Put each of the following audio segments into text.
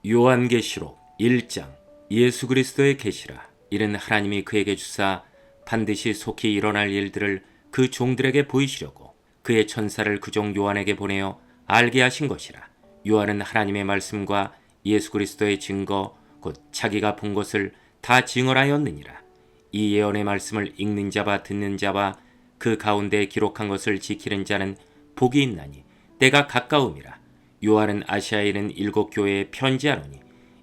요한계시록 1장. 예수 그리스도의 계시라. 이는 하나님이 그에게 주사 반드시 속히 일어날 일들을 그 종들에게 보이시려고 그의 천사를 그 종 요한에게 보내어 알게 하신 것이라. 요한은 하나님의 말씀과 예수 그리스도의 증거 곧 자기가 본 것을 다 증언하였느니라. 이 예언의 말씀을 읽는 자와 듣는 자와 그 가운데 기록한 것을 지키는 자는 복이 있나니 때가 가까움이라. 요한은 아시아에 있는 7 교회에 편지하노니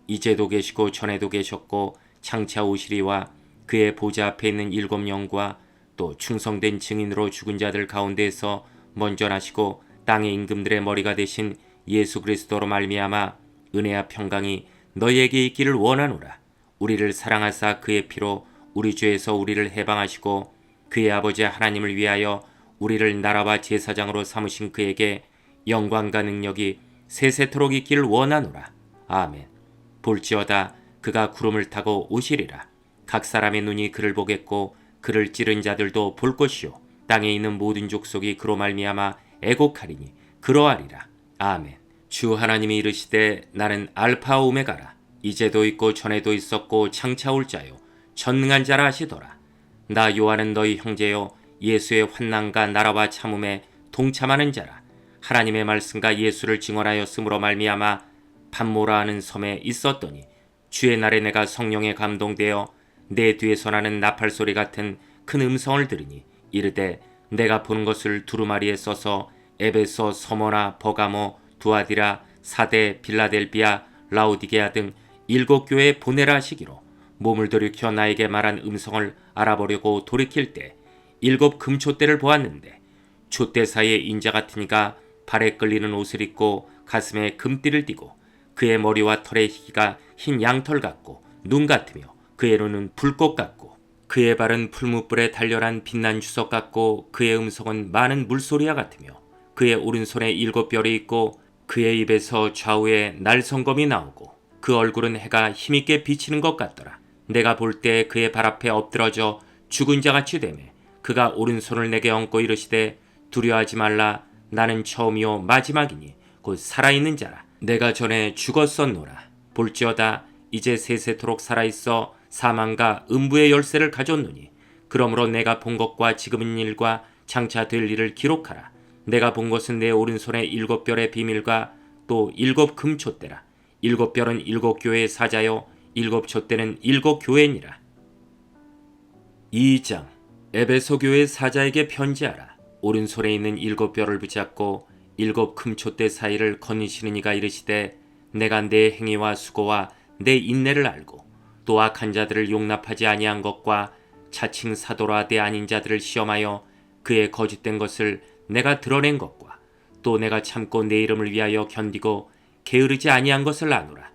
이제도 계시고 전에도 계셨고 장차 오시리와 그의 보좌 앞에 있는 7 영과 또 충성된 증인으로 죽은 자들 가운데에서 먼저 나시고 땅의 임금들의 머리가 되신 예수 그리스도로 말미암아 은혜와 평강이 너희에게 있기를 원하노라. 우리를 사랑하사 그의 피로 우리 죄에서 우리를 해방하시고 그의 아버지 하나님을 위하여 우리를 나라와 제사장으로 삼으신 그에게 영광과 능력이 세세토록 있기를 원하노라. 아멘. 볼지어다 그가 구름을 타고 오시리라. 각 사람의 눈이 그를 보겠고 그를 찌른 자들도 볼 것이요 땅에 있는 모든 족속이 그로 말미암아 애곡하리니 그러하리라. 아멘. 주 하나님이 이르시되 나는 알파 오메가라. 이제도 있고 전에도 있었고 장차 올 자요 전능한 자라 하시더라. 나 요한은 너희 형제요 예수의 환난과 나라와 참음에 동참하는 자라. 하나님의 말씀과 예수를 증언하였으므로 말미암아 pat모라 하는 섬에 있었더니 주의 날에 내가 성령에 감동되어 내 뒤에서 나는 나팔 소리 같은 큰 음성을 들으니 이르되 내가 본 것을 두루마리에 써서 에베소, 서머나, 버가모, 두아디라, 사데, 빌라델비아, 라오디게아 등 7 교회에 보내라 하시기로 몸을 돌이켜 나에게 말한 음성을 알아보려고 돌이킬 때 7 금촛대를 보았는데 촛대 사이에 인자 같은 이가 발에 끌리는 옷을 입고 가슴에 금띠를 띠고 그의 머리와 털의 희기가 흰 양털 같고 눈 같으며 그의 눈은 불꽃 같고 그의 발은 풀무불에 달렬한 빛난 주석 같고 그의 음성은 많은 물소리와 같으며 그의 오른손에 7 별이 있고 그의 입에서 좌우에 날성검이 나오고 그 얼굴은 해가 힘있게 비치는 것 같더라. 내가 볼 때 그의 발 앞에 엎드러져 죽은 자같이 되매 그가 오른손을 내게 얹고 이르시되 두려워하지 말라. 나는 처음이요 마지막이니 곧 살아있는 자라. 내가 전에 죽었었노라. 볼지어다 이제 세세토록 살아있어 사망과 음부의 열쇠를 가졌노니 그러므로 내가 본 것과 지금 있는 일과 장차 될 일을 기록하라. 내가 본 것은 내 오른손에 7 별의 비밀과 또 7 금촛대라. 7 별은 7 교회의 사자요 7 촛대는 7 교회니라. 2장. 에베소 교회 사자에게 편지하라. 오른손에 있는 7 별을 붙잡고 7 금촛대 사이를 거니시는 이가 이르시되 내가 내 행위와 수고와 내 인내를 알고 또 악한 자들을 용납하지 아니한 것과 자칭 사도라 내 아닌 자들을 시험하여 그의 거짓된 것을 내가 드러낸 것과 또 내가 참고 내 이름을 위하여 견디고 게으르지 아니한 것을 아노라.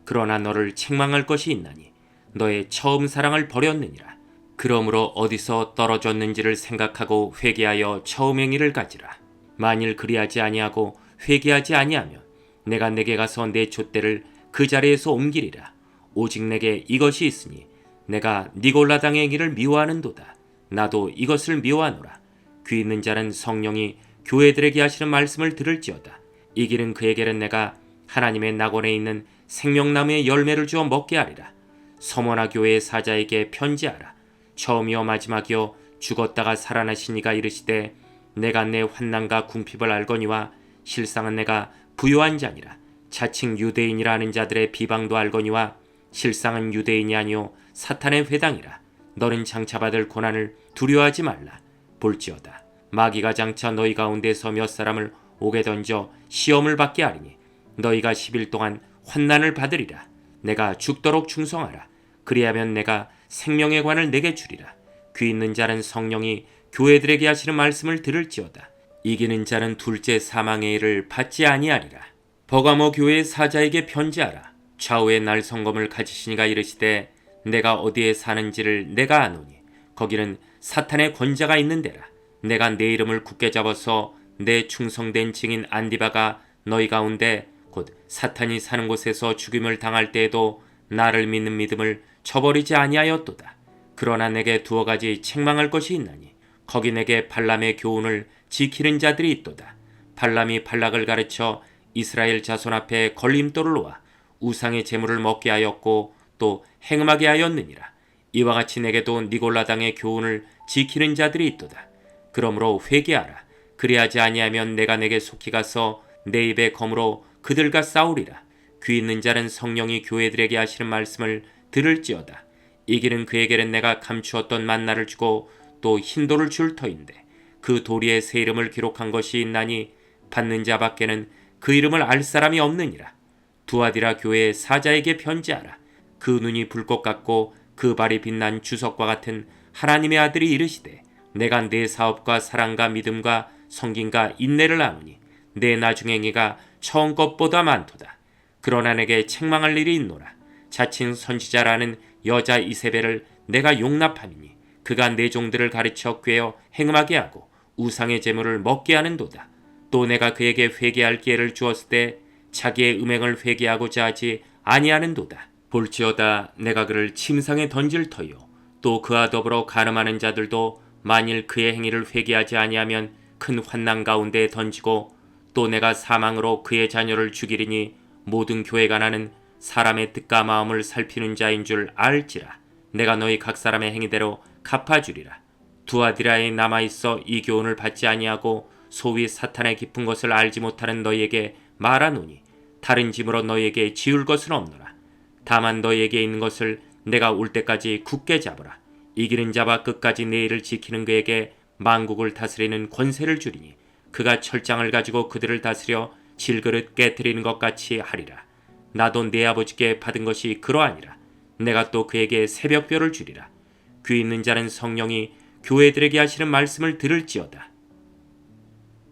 그러나 너를 책망할 것이 있나니 너의 처음 사랑을 버렸느니라. 그러므로 어디서 떨어졌는지를 생각하고 회개하여 처음 행위를 가지라. 만일 그리하지 아니하고 회개하지 아니하면 내가 내게 가서 내 촛대를 그 자리에서 옮기리라. 오직 내게 이것이 있으니 내가 니골라 당의 행위를 미워하는도다. 나도 이것을 미워하노라. 귀 있는 자는 성령이 교회들에게 하시는 말씀을 들을지어다. 이 길은 그에게는 내가 하나님의 낙원에 있는 생명나무의 열매를 주어 먹게 하리라. 서머나 교회의 사자에게 편지하라. 처음이요 마지막이요 죽었다가 살아나신 이가 이르시되 내가 내 환난과 궁핍을 알거니와 실상은 내가 부요한 자니라. 자칭 유대인이라 하는 자들의 비방도 알거니와 실상은 유대인이 아니요 사탄의 회당이라. 너는 장차 받을 고난을 두려워하지 말라. 볼지어다 마귀가 장차 너희 가운데서 몇 사람을 옥에 던져 시험을 받게 하리니 너희가 10일 동안 환난을 받으리라. 내가 죽도록 충성하라. 그리하면 내가 생명의 관을 내게 주리라. 귀 있는 자는 성령이 교회들에게 하시는 말씀을 들을지어다. 이기는 자는 둘째 사망의 일을 받지 아니하리라. 버가모 교회의 사자에게 편지하라. 좌우에 날성검을 가지시니가 이르시되 내가 어디에 사는지를 내가 아노니 거기는 사탄의 권자가 있는 데라. 내가 내 이름을 굳게 잡아서 내 충성된 증인 안디바가 너희 가운데 곧 사탄이 사는 곳에서 죽임을 당할 때에도 나를 믿는 믿음을 저버리지 아니하였도다. 그러나 내게 2 가지 책망할 것이 있나니 거기 내게 발람의 교훈을 지키는 자들이 있도다. 발람이 발락을 가르쳐 이스라엘 자손 앞에 걸림돌을 놓아 우상의 재물을 먹게 하였고 또 행음하게 하였느니라. 이와 같이 내게도 니골라 당의 교훈을 지키는 자들이 있도다. 그러므로 회개하라. 그리하지 아니하면 내가 내게 속히 가서 내 입의 검으로 그들과 싸우리라. 귀 있는 자는 성령이 교회들에게 하시는 말씀을 들을지어다. 이기는 그에게는 내가 감추었던 만나를 주고 또 흰돌을 줄 터인데 그 도리에 새 이름을 기록한 것이 있나니 받는 자밖에는 그 이름을 알 사람이 없느니라. 두아디라 교회의 사자에게 편지하라. 그 눈이 불꽃 같고 그 발이 빛난 주석과 같은 하나님의 아들이 이르시되 내가 내 사업과 사랑과 믿음과 성김과 인내를 아노니 내 나중 행위가 처음 것보다 많도다. 그러나 내게 책망할 일이 있노라. 자칭 선지자라는 여자 이세벨을 내가 용납함이니 그가 내 종들을 가르쳐 꾀어 행음하게 하고 우상의 재물을 먹게 하는도다. 또 내가 그에게 회개할 기회를 주었을 때 자기의 음행을 회개하고자 하지 아니하는도다. 볼지어다 내가 그를 침상에 던질 터요 또 그와 더불어 간음하는 자들도 만일 그의 행위를 회개하지 아니하면 큰 환난 가운데에 던지고 또 내가 사망으로 그의 자녀를 죽이리니 모든 교회가 나는 사람의 뜻과 마음을 살피는 자인 줄 알지라. 내가 너희 각 사람의 행위대로 갚아주리라. 두아디라에 남아있어 이 교훈을 받지 아니하고 소위 사탄의 깊은 것을 알지 못하는 너희에게 말하노니 다른 짐으로 너희에게 지울 것은 없노라. 다만 너희에게 있는 것을 내가 올 때까지 굳게 잡으라. 이기는 자와 끝까지 내 일을 지키는 그에게 만국을 다스리는 권세를 주리니 그가 철장을 가지고 그들을 다스려 질그릇 깨뜨리는 것 같이 하리라. 나도 내 아버지께 받은 것이 그러하니라. 내가 또 그에게 새벽별을 주리라. 귀 있는 자는 성령이 교회들에게 하시는 말씀을 들을지어다.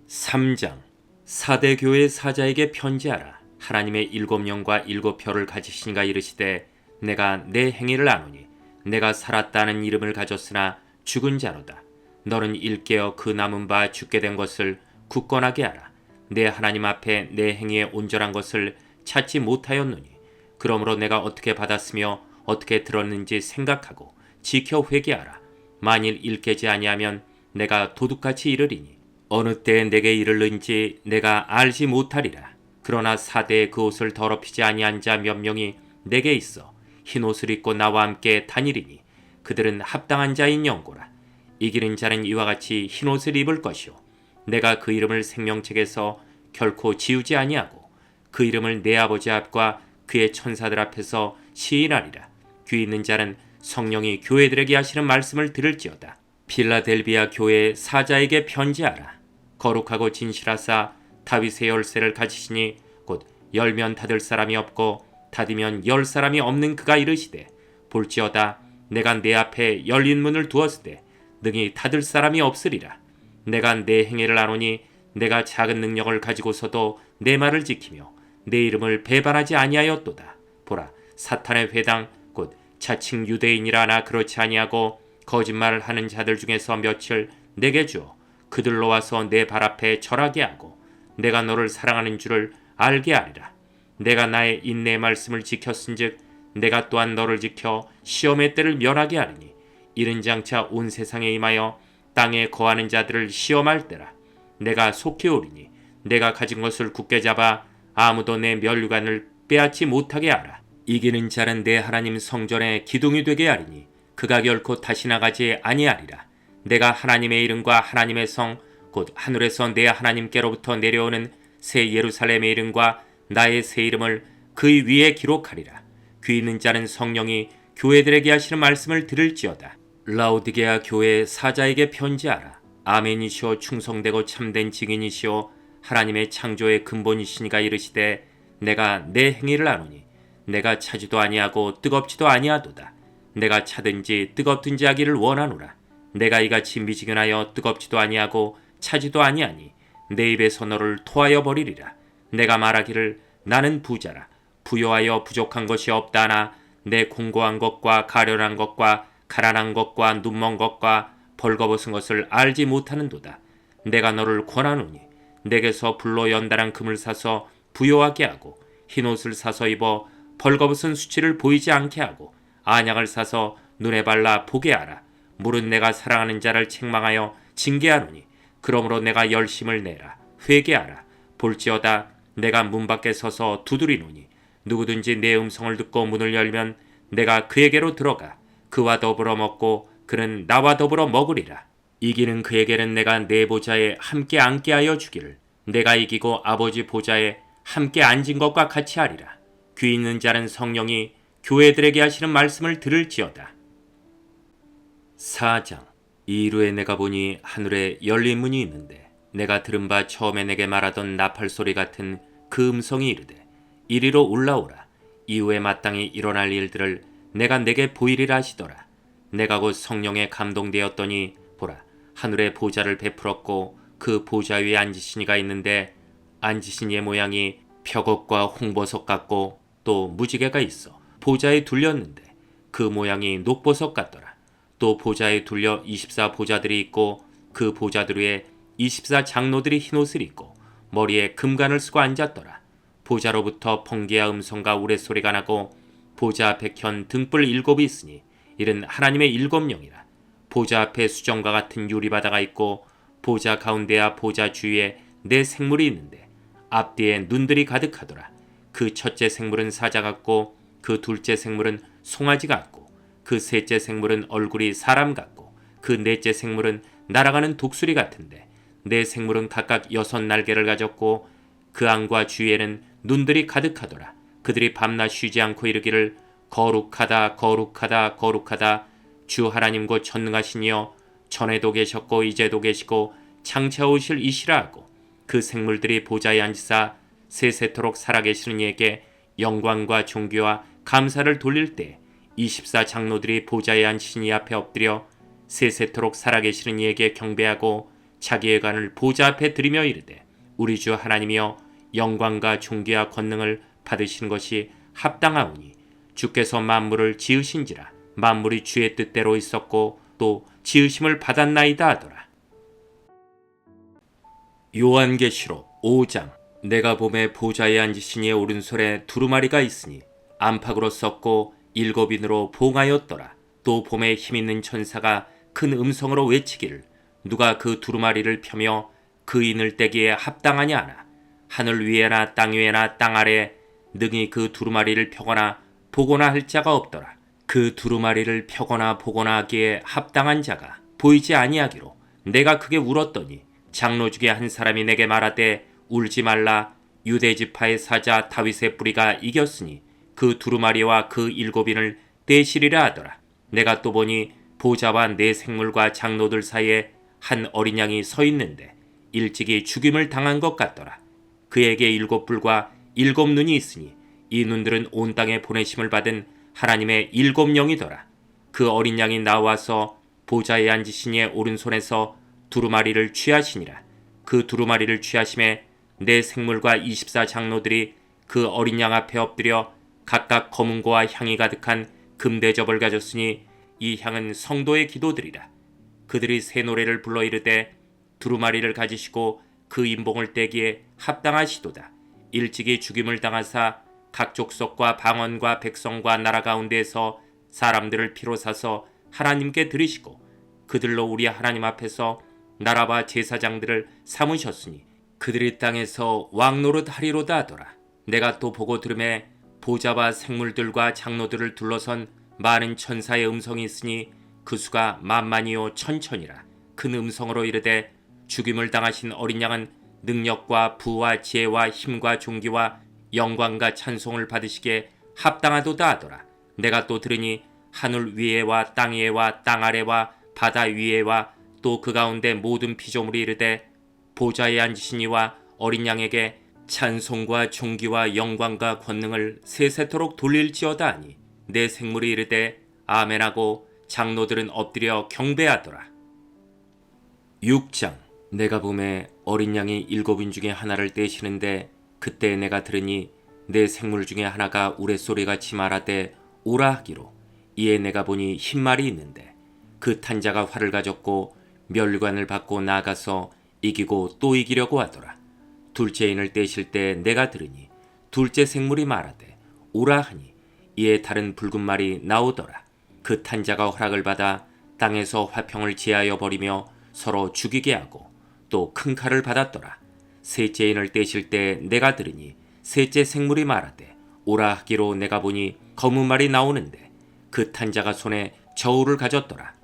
3장 사대 교회 사자에게 편지하라. 하나님의 7영과 7표를 가지시니가 이르시되 내가 내 행위를 아노니 내가 살았다는 이름을 가졌으나 죽은 자로다. 너는 일깨어 그 남은 바 죽게 된 것을 굳건하게 하라. 내 하나님 앞에 내 행위에 온전한 것을 찾지 못하였노니 그러므로 내가 어떻게 받았으며 어떻게 들었는지 생각하고 지켜 회개하라. 만일 일깨지 아니하면 내가 도둑같이 이르리니 어느 때에 내게 이르는지 내가 알지 못하리라. 그러나 사대의 그 옷을 더럽히지 아니한 자 몇 명이 내게 있어 흰 옷을 입고 나와 함께 다니리니 그들은 합당한 자인 영고라. 이기는 자는 이와 같이 흰 옷을 입을 것이요 내가 그 이름을 생명책에서 결코 지우지 아니하고 그 이름을 내 아버지 앞과 그의 천사들 앞에서 시인하리라. 귀 있는 자는 성령이 교회들에게 하시는 말씀을 들을지어다. 필라델비아 교회의 사자에게 편지하라. 거룩하고 진실하사 다윗의 열쇠를 가지시니 곧 열면 닫을 사람이 없고 닫으면 열 사람이 없는 그가 이르시되 볼지어다 내가 내 앞에 열린 문을 두었을 때 능히 닫을 사람이 없으리라. 내가 내 행위를 아노니 내가 작은 능력을 가지고서도 내 말을 지키며 내 이름을 배반하지 아니하였도다. 보라 사탄의 회당 곧 자칭 유대인이라 나 그렇지 아니하고 거짓말을 하는 자들 중에서 며칠 내게 주어 그들로 와서 내 발 앞에 절하게 하고 내가 너를 사랑하는 줄을 알게 하리라. 내가 나의 인내의 말씀을 지켰은즉 내가 또한 너를 지켜 시험의 때를 면하게 하리니 이른 장차 온 세상에 임하여 땅에 거하는 자들을 시험할 때라. 내가 속히 오리니 내가 가진 것을 굳게 잡아 아무도 내 면류관을 빼앗지 못하게 하라. 이기는 자는 내 하나님 성전에 기둥이 되게 하리니 그가 결코 다시 나가지 아니하리라. 내가 하나님의 이름과 하나님의 성 곧 하늘에서 내 하나님께로부터 내려오는 새 예루살렘의 이름과 나의 새 이름을 그 위에 기록하리라. 귀 있는 자는 성령이 교회들에게 하시는 말씀을 들을지어다. 라오디게아 교회 사자에게 편지하라. 아멘이시오 충성되고 참된 증인이시오 하나님의 창조의 근본이시니가 이르시되 내가 내 행위를 아노니 내가 차지도 아니하고 뜨겁지도 아니하도다. 내가 차든지 뜨겁든지 하기를 원하노라. 내가 이같이 미지근하여 뜨겁지도 아니하고 차지도 아니하니 내 입에서 너를 토하여 버리리라. 내가 말하기를 나는 부자라 부요하여 부족한 것이 없다나 내 공고한 것과 가련한 것과 가난한 것과 눈먼 것과 벌거벗은 것을 알지 못하는도다. 내가 너를 권하노니 내게서 불로 연달아 금을 사서 부요하게 하고 흰옷을 사서 입어 벌거벗은 수치를 보이지 않게 하고 안약을 사서 눈에 발라 보게 하라. 물은 내가 사랑하는 자를 책망하여 징계하노니 그러므로 내가 열심을 내라 회개하라. 볼지어다 내가 문 밖에 서서 두드리노니 누구든지 내 음성을 듣고 문을 열면 내가 그에게로 들어가 그와 더불어 먹고 그는 나와 더불어 먹으리라. 이기는 그에게는 내가 내 보좌에 함께 앉게 하여 주기를 내가 이기고 아버지 보좌에 함께 앉은 것과 같이 하리라. 귀 있는 자는 성령이 교회들에게 하시는 말씀을 들을지어다. 4장. 이후에 내가 보니 하늘에 열린 문이 있는데 내가 들은 바 처음에 내게 말하던 나팔 소리 같은 그 음성이 이르되 이리로 올라오라. 이후에 마땅히 일어날 일들을 내가 내게 보이리라 하시더라. 내가 곧 성령에 감동되었더니 보라, 하늘에 보좌를 베풀었고 그 보좌 위에 앉으신 이가 있는데 앉으신 이의 모양이 벽옥과 홍보석 같고 또 무지개가 있어 보좌에 둘렸는데 그 모양이 녹보석 같더라. 또 보좌에 둘려 24보좌들이 있고 그 보좌들 위에 24장로들이 흰옷을 입고 머리에 금관을 쓰고 앉았더라. 보좌로부터 번개와 음성과 우레소리가 나고 보좌 앞에 켠 등불 7이 있으니 이는 하나님의 7영이라. 보좌 앞에 수정과 같은 유리바다가 있고 보좌 가운데와 보좌 주위에 네 생물이 있는데 앞뒤에 눈들이 가득하더라. 그 첫째 생물은 사자 같고 그 둘째 생물은 송아지 같고 그 셋째 생물은 얼굴이 사람 같고 그 넷째 생물은 날아가는 독수리 같은데 네 생물은 각각 6날개를 가졌고 그 안과 주위에는 눈들이 가득하더라. 그들이 밤낮 쉬지 않고 이르기를 거룩하다 거룩하다 거룩하다 주 하나님 곧 전능하신 이여 전에도 계셨고 이제도 계시고 장차 오실 이시라 하고 그 생물들이 보좌에 앉으사 세세토록 살아계시는 이에게 영광과 존귀와 감사를 돌릴 때 24장로들이 보좌에 앉으신 이 앞에 엎드려 세세토록 살아계시는 이에게 경배하고 자기의 관을 보좌 앞에 드리며 이르되 우리 주 하나님이여 영광과 존귀와 권능을 받으시는 것이 합당하오니 주께서 만물을 지으신지라 만물이 주의 뜻대로 있었고 또 지으심을 받았나이다 하더라. 요한계시록 5장. 내가 봄에 보좌에 앉으신 이의 오른손에 두루마리가 있으니 안팎으로 썼고 7인으로 봉하였더라. 또 봄에 힘있는 천사가 큰 음성으로 외치기를 누가 그 두루마리를 펴며 그 인을 떼기에 합당하냐 하나 하늘 위에나 땅 위에나 땅 아래에 능히 그 두루마리를 펴거나 보거나 할 자가 없더라. 그 두루마리를 펴거나 보거나 하기에 합당한 자가 보이지 아니하기로 내가 크게 울었더니 장로 중에 한 사람이 내게 말하되 울지 말라. 유대 지파의 사자 다윗의 뿌리가 이겼으니 그 두루마리와 그 7인을 떼시리라 하더라. 내가 또 보니 보좌와 네 생물과 장로들 사이에 한 어린 양이 서 있는데 일찍이 죽임을 당한 것 같더라. 그에게 7뿔과 7눈이 있으니 이 눈들은 온 땅에 보내심을 받은 하나님의 7영이더라. 그 어린 양이 나와서 보좌에 앉으신 이의 오른손에서 두루마리를 취하시니라. 그 두루마리를 취하심에 네 생물과 24장로들이 그 어린 양 앞에 엎드려 각각 검은고와 향이 가득한 금대접을 가졌으니 이 향은 성도의 기도들이라. 그들이 새 노래를 불러 이르되 두루마리를 가지시고 그 인봉을 떼기에 합당하시도다. 일찍이 죽임을 당하사 각 족속과 방언과 백성과 나라 가운데에서 사람들을 피로 사서 하나님께 드리시고 그들로 우리 하나님 앞에서 나라와 제사장들을 삼으셨으니 그들이 땅에서 왕노릇 하리로다 하더라. 내가 또 보고 들음에 보좌와 생물들과 장로들을 둘러선 많은 천사의 음성이 있으니 그 수가 만만이요 천천이라. 큰 음성으로 이르되 죽임을 당하신 어린 양은 능력과 부와 지혜와 힘과 존귀와 영광과 찬송을 받으시기에 합당하도다 하더라. 내가 또 들으니 하늘 위에와 땅 위에와 땅 아래와 바다 위에와 또 그 가운데 모든 피조물이 이르되 보좌에 앉으신 이와 어린 양에게 찬송과 존귀와 영광과 권능을 세세토록 돌릴지어다 하니 내 생물이 이르되 아멘하고 장로들은 엎드려 경배하더라. 6장. 내가 봄에 어린 양이 7인 중에 하나를 떼시는데 그때 내가 들으니 내 생물 중에 하나가 우레소리같이 말하되 오라 하기로 이에 내가 보니 흰 말이 있는데 그 탄자가 활을 가졌고 멸관을 받고 나아가서 이기고 또 이기려고 하더라. 둘째 인을 떼실 때 내가 들으니 둘째 생물이 말하되 오라 하니 이에 다른 붉은 말이 나오더라. 그 탄자가 허락을 받아 땅에서 화평을 제하여 버리며 서로 죽이게 하고 또 큰 칼을 받았더라. 셋째 인을 떼실 때 내가 들으니 셋째 생물이 말하되 오라 하기로 내가 보니 검은 말이 나오는데 그 탄자가 손에 저울을 가졌더라.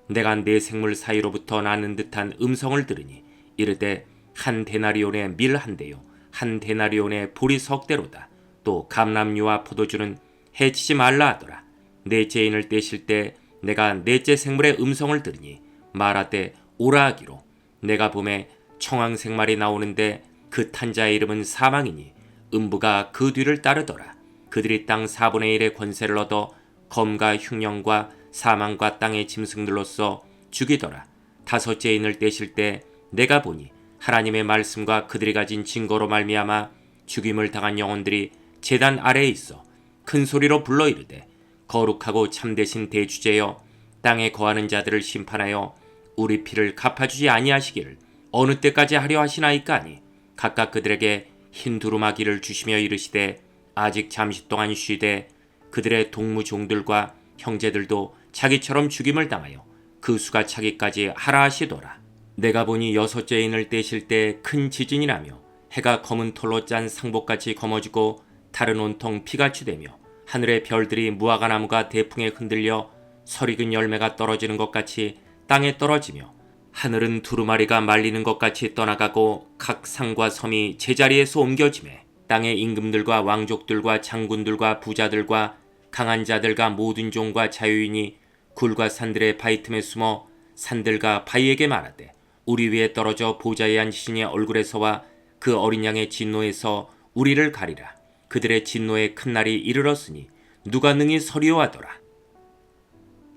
내가 내 생물 사이로부터 나는 듯한 음성을 들으니 이르되 한 데나리온의 밀 한 대요 한 데나리온의 보리 석 대로다. 또 감람류와 포도주는 해치지 말라 하더라. 넷째 인을 떼실 때 내가 넷째 생물의 음성을 들으니 말하되 오라 하기로 내가 봄에 청황생말이 나오는데 그 탄자의 이름은 사망이니 음부가 그 뒤를 따르더라. 그들이 땅 4분의 1의 권세를 얻어 검과 흉령과 사망과 땅의 짐승들로서 죽이더라. 다섯째 인을 떼실 때 내가 보니 하나님의 말씀과 그들이 가진 증거로 말미암아 죽임을 당한 영혼들이 제단 아래에 있어 큰 소리로 불러 이르되 거룩하고 참되신 대주제여 땅에 거하는 자들을 심판하여 우리 피를 갚아주지 아니하시기를 어느 때까지 하려 하시나이까 하니 각각 그들에게 흰 두루마기를 주시며 이르시되 아직 잠시 동안 쉬되 그들의 동무종들과 형제들도 자기처럼 죽임을 당하여 그 수가 차기까지 하라 하시더라. 내가 보니 여섯째 인을 떼실 때 큰 지진이 나며 해가 검은 털로 짠 상복같이 검어지고 달은 온통 피같이 되며 하늘의 별들이 무화과 나무가 대풍에 흔들려 설익은 열매가 떨어지는 것 같이 땅에 떨어지며 하늘은 두루마리가 말리는 것 같이 떠나가고 각 상과 섬이 제자리에서 옮겨지매 땅의 임금들과 왕족들과 장군들과 부자들과 강한 자들과 모든 종과 자유인이 굴과 산들의 바위 틈에 숨어 산들과 바위에게 말하되 우리 위에 떨어져 보좌에 앉으시니 얼굴에서와 그 어린 양의 진노에서 우리를 가리라. 그들의 진노의 큰 날이 이르렀으니 누가 능히 서리오하더라.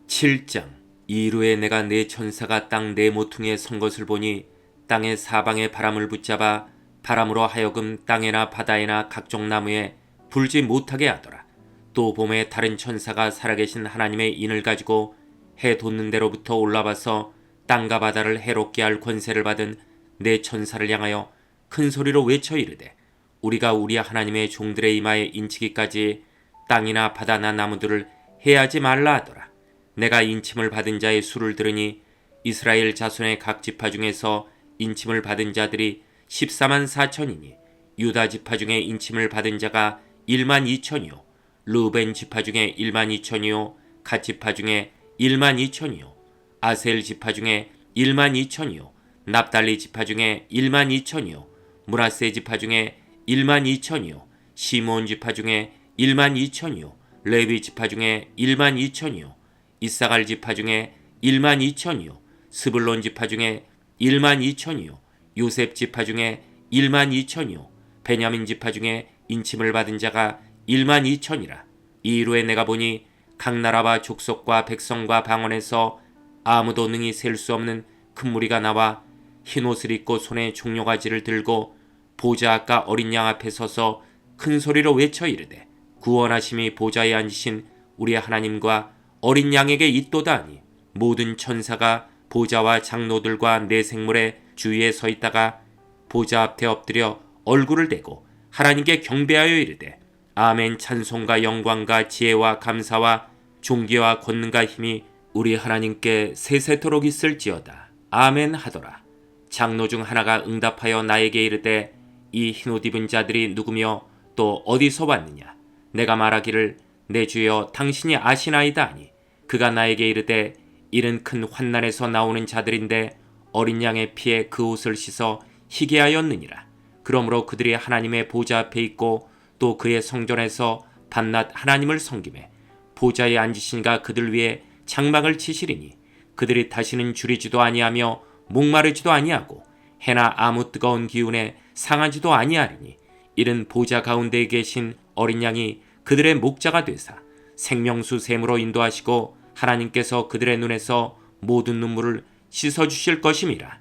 7장. 이후에 내가 네 천사가 땅 네 모퉁이에 선 것을 보니 땅의 사방에 바람을 붙잡아 바람으로 하여금 땅에나 바다에나 각종 나무에 불지 못하게 하더라. 또 봄에 다른 천사가 살아계신 하나님의 인을 가지고 해 돋는 데로부터 올라와서 땅과 바다를 해롭게 할 권세를 받은 네 천사를 향하여 큰 소리로 외쳐 이르되 우리가 우리 하나님의 종들의 이마에 인치기까지 땅이나 바다나 나무들을 해하지 말라 하더라. 내가 인침을 받은 자의 수를 들으니 이스라엘 자손의 각 지파 중에서 인침을 받은 자들이 14만 4천이니 유다 지파 중에 인침을 받은 자가 1만 2천이요 르우벤 지파 중에 1만 2천이요 갓 지파 중에 1만 2천이요 아셀 지파 중에 1만 2천이요 납달리 지파 중에 1만 2천이요 므낫세 지파 중에 1만 2천이요 시몬 지파 중에 1만 2천이요 레위 지파 중에 1만 2천이요 이사갈 지파 중에 1만 2천이요 스불론 지파 중에 1만 2천이요 요셉 지파 중에 1만 2천이요 베냐민 지파 중에 인침을 받은 자가 1만 2천이라. 이후에 내가 보니 각 나라와 족속과 백성과 방언에서 아무도 능히 셀 수 없는 큰 무리가 나와 흰 옷을 입고 손에 종려가지를 들고 보좌 앞과 어린 양 앞에 서서 큰 소리로 외쳐 이르되 구원하심이 보좌에 앉으신 우리 하나님과 어린 양에게 있도다 하니 모든 천사가 보좌와 장로들과 내 생물의 주위에 서 있다가 보좌 앞에 엎드려 얼굴을 대고 하나님께 경배하여 이르되 아멘. 찬송과 영광과 지혜와 감사와 존귀와 권능과 힘이 우리 하나님께 세세토록 있을지어다. 아멘 하더라. 장로 중 하나가 응답하여 나에게 이르되 이 흰옷 입은 자들이 누구며 또 어디서 왔느냐. 내가 말하기를 내 주여 당신이 아시나이다 하니 그가 나에게 이르되 이는 큰 환난에서 나오는 자들인데 어린 양의 피에 그 옷을 씻어 희게 하였느니라. 그러므로 그들이 하나님의 보좌 앞에 있고 또 그의 성전에서 밤낮 하나님을 섬기매 보좌에 앉으신가 그들 위에 장막을 치시리니 그들이 다시는 줄이지도 아니하며 목마르지도 아니하고 해나 아무 뜨거운 기운에 상하지도 아니하리니 이는 보좌 가운데에 계신 어린 양이 그들의 목자가 되사 생명수 샘으로 인도하시고 하나님께서 그들의 눈에서 모든 눈물을 씻어주실 것임이라.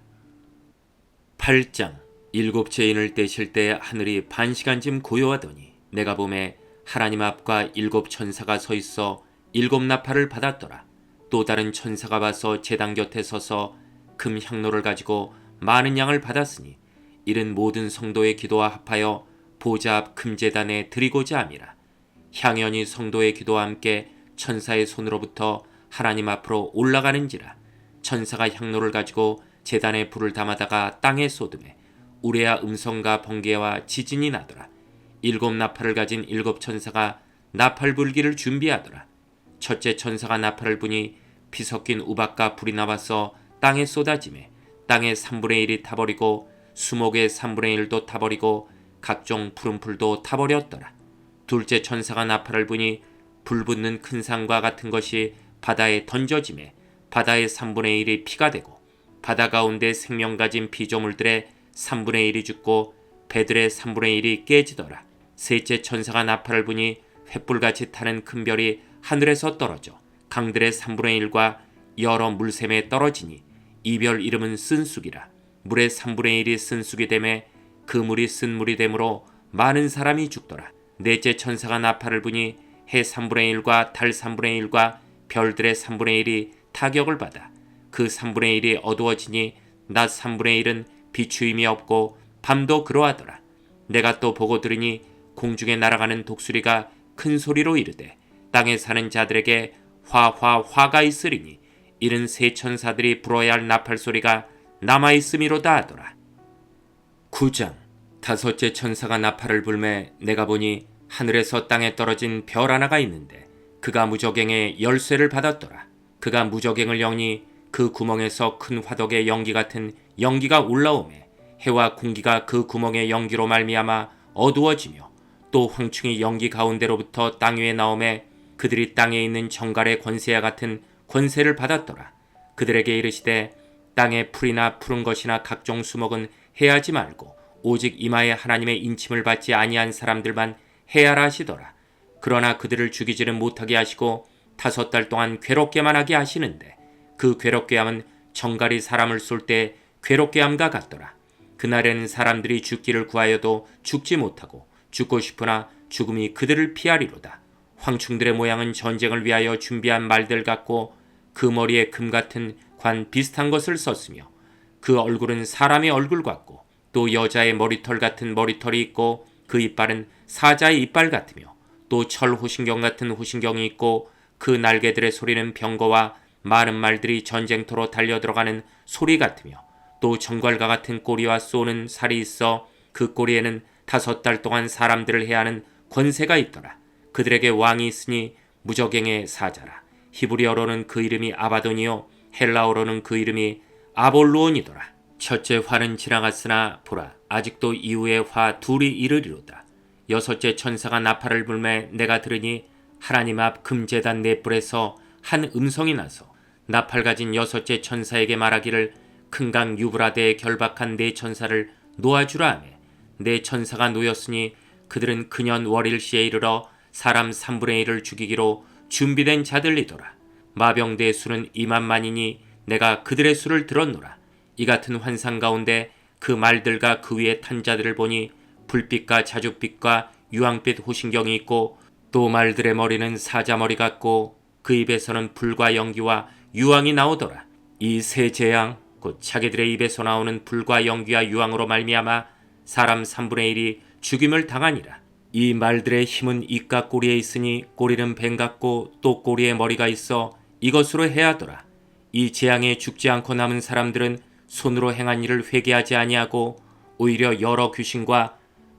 8장. 일곱째 인을 떼실 때 하늘이 반시간쯤 고요하더니 내가 보매 하나님 앞과 일곱 천사가 서 있어 일곱 나팔을 받았더라. 또 다른 천사가 와서 제단 곁에 서서 금 향로를 가지고 많은 양을 받았으니 이는 모든 성도의 기도와 합하여 보좌 앞 금제단에 드리고자 함이라. 향연이 성도의 기도와 함께 천사의 손으로부터 하나님 앞으로 올라가는지라. 천사가 향로를 가지고 제단에 불을 담아다가 땅에 쏟음에 우레아 음성과 번개와 지진이 나더라. 일곱 나팔을 가진 일곱 천사가 나팔 불기를 준비하더라. 첫째 천사가 나팔을 부니 피 섞인 우박과 불이 나와서 땅에 쏟아지매 땅의 3분의 1이 타버리고 수목의 3분의 1도 타버리고 각종 푸른 풀도 타버렸더라. 둘째 천사가 나팔을 부니 불 붙는 큰 산과 같은 것이 바다에 던져지매 바다의 3분의 1이 피가 되고 바다 가운데 생명 가진 피조물들의 3분의 1이 죽고 배들의 3분의 1이 깨지더라. 셋째 천사가 나팔을 부니 횃불같이 타는 큰 별이 하늘에서 떨어져 강들의 3분의 1과 여러 물샘에 떨어지니 이 별 이름은 쓴쑥이라. 물의 3분의 1이 쓴쑥이 되매 그 물이 쓴 물이 되므로 많은 사람이 죽더라. 넷째 천사가 나팔을 부니 해 3분의 1과 달 3분의 1과 별들의 3분의 1이 타격을 받아 그 3분의 1이 어두워지니 낮 3분의 1은 비추임이 없고 밤도 그러하더라. 내가 또 보고 들으니 공중에 날아가는 독수리가 큰 소리로 이르되 땅에 사는 자들에게 화가 있으리니 이른 세 천사들이 불어야 할 나팔 소리가 남아있음이로다 하더라. 9장. 다섯째 천사가 나팔을 불매 내가 보니 하늘에서 땅에 떨어진 별 하나가 있는데 그가 무저갱의 열쇠를 받았더라. 그가 무저갱을 여니 그 구멍에서 큰 화덕의 연기 같은 연기가 올라오매 해와 공기가 그 구멍의 연기로 말미암아 어두워지며 또 황충이 연기 가운데로부터 땅 위에 나오매 그들이 땅에 있는 정갈의 권세와 같은 권세를 받았더라. 그들에게 이르시되 땅의 풀이나 푸른 것이나 각종 수목은 해하지 말고 오직 이마에 하나님의 인침을 받지 아니한 사람들만 해하라 하시더라. 그러나 그들을 죽이지는 못하게 하시고 5달 동안 괴롭게만 하게 하시는데 그 괴롭게 함은 정갈이 사람을 쏠 때 괴롭게 함과 같더라. 그날에는 사람들이 죽기를 구하여도 죽지 못하고 죽고 싶으나 죽음이 그들을 피하리로다. 황충들의 모양은 전쟁을 위하여 준비한 말들 같고 그 머리에 금 같은 관 비슷한 것을 썼으며 그 얼굴은 사람의 얼굴 같고 또 여자의 머리털 같은 머리털이 있고 그 이빨은 사자의 이빨 같으며 또 철 호신경 같은 호신경이 있고 그 날개들의 소리는 병거와 많은 말들이 전쟁터로 달려들어가는 소리 같으며 또 정갈과 같은 꼬리와 쏘는 살이 있어 그 꼬리에는 5달 동안 사람들을 해하는 권세가 있더라. 그들에게 왕이 있으니 무저갱의 사자라. 히브리어로는 그 이름이 아바돈이요 헬라어로는 그 이름이 아볼루온이더라. 첫째 화는 지나갔으나 보라 아직도 이후의 화 둘이 이르리로다. 여섯째 천사가 나팔을 불매 내가 들으니 하나님 앞 금제단 넷불에서 한 음성이 나서 나팔 가진 여섯째 천사에게 말하기를 큰 강 유브라데에 결박한 네 천사를 놓아주라 하며 네 천사가 놓였으니 그들은 그년 월일시에 이르러 사람 3분의 1을 죽이기로 준비된 자들이더라. 마병대의 수는 2만만이니 내가 그들의 수를 들었노라. 이 같은 환상 가운데 그 말들과 그 위에 탄 자들을 보니 불빛과 자줏빛과 유황빛 호신경이 있고 또 말들의 머리는 사자머리 같고 그 입에서는 불과 연기와 유황이 나오더라. 이 세 재앙 곧 자기들의 입에서 나오는 불과 연기와 유황으로 말미암아 사람 3분의 1이 죽임을 당하니라. 이 말들의 힘은 입과 꼬리에 있으니 꼬리는 뱀 같고 또 꼬리에 머리가 있어 이것으로 해하더라. 이 재앙에 죽지 않고 남은 사람들은 손으로 행한 일을 회개하지 아니하고 오히려 여러 귀신과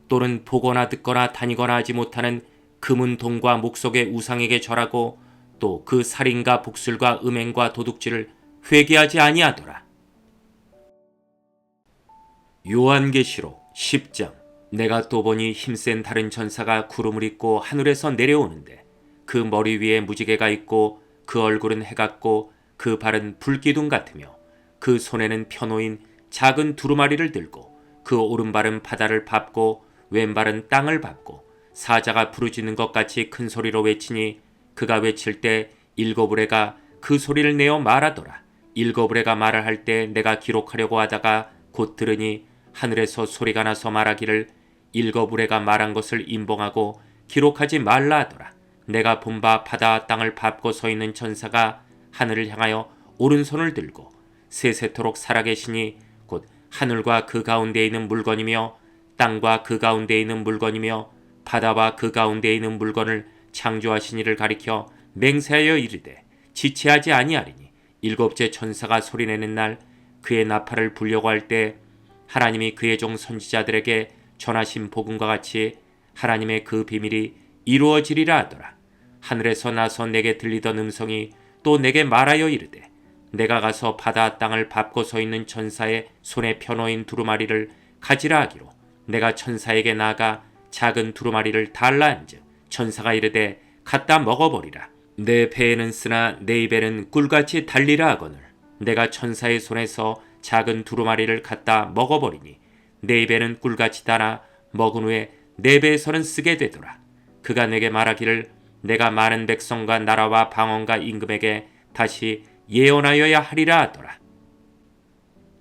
또는 보거나 듣거나 다니거나 하지 못하는 금은 동과 목석의 우상에게 절하고 또 그 살인과 복술과 음행과 도둑질을 회개하지 아니하더라. 요한계시록 10장. 내가 또 보니 힘센 다른 천사가 구름을 입고 하늘에서 내려오는데 그 머리 위에 무지개가 있고 그 얼굴은 해 같고 그 발은 불기둥 같으며 그 손에는 펴놓인 작은 두루마리를 들고 그 오른발은 바다를 밟고 왼발은 땅을 밟고 사자가 부르짖는 것 같이 큰 소리로 외치니 그가 외칠 때 일곱 우레가 그 소리를 내어 말하더라. 일곱 우레가 말을 할 때 내가 기록하려고 하다가 곧 들으니 하늘에서 소리가 나서 말하기를 일곱 우레가 말한 것을 임봉하고 기록하지 말라 하더라. 내가 본 바 바다와 땅을 밟고 서 있는 천사가 하늘을 향하여 오른손을 들고 세세토록 살아계시니 곧 하늘과 그 가운데 있는 물건이며 땅과 그 가운데 있는 물건이며 바다와 그 가운데 있는 물건을 창조하신 이를 가리켜 맹세하여 이르되 지체하지 아니하리니 일곱째 천사가 소리내는 날 그의 나팔을 불려고 할 때 하나님이 그의 종 선지자들에게 전하신 복음과 같이 하나님의 그 비밀이 이루어지리라 하더라. 하늘에서 나서 내게 들리던 음성이 또 내게 말하여 이르되 내가 가서 바다 땅을 밟고 서 있는 천사의 손에 펴놓인 두루마리를 가지라 하기로 내가 천사에게 나아가 작은 두루마리를 달라 한즉 천사가 이르되 갖다 먹어버리라. 내 배에는 쓰나 내 입에는 꿀같이 달리라 하거늘 내가 천사의 손에서 작은 두루마리를 갖다 먹어버리니 내 입에는 꿀같이 달아 먹은 후에 내 배에서는 쓰게 되더라. 그가 내게 말하기를 내가 많은 백성과 나라와 방언과 임금에게 다시 예언하여야 하리라 하더라.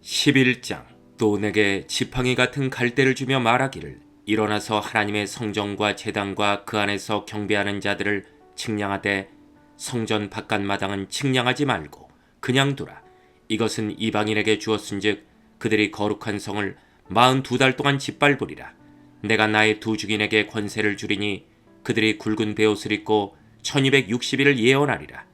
11장. 또 내게 지팡이 같은 갈대를 주며 말하기를 일어나서 하나님의 성전과 제단과 그 안에서 경배하는 자들을 측량하되 성전 바깥마당은 측량하지 말고 그냥 두라. 이것은 이방인에게 주었은즉 그들이 거룩한 성을 42달 동안 짓밟으리라. 내가 나의 두 주인에게 권세를 주리니 그들이 굵은 베옷을 입고 1260일을 예언하리라.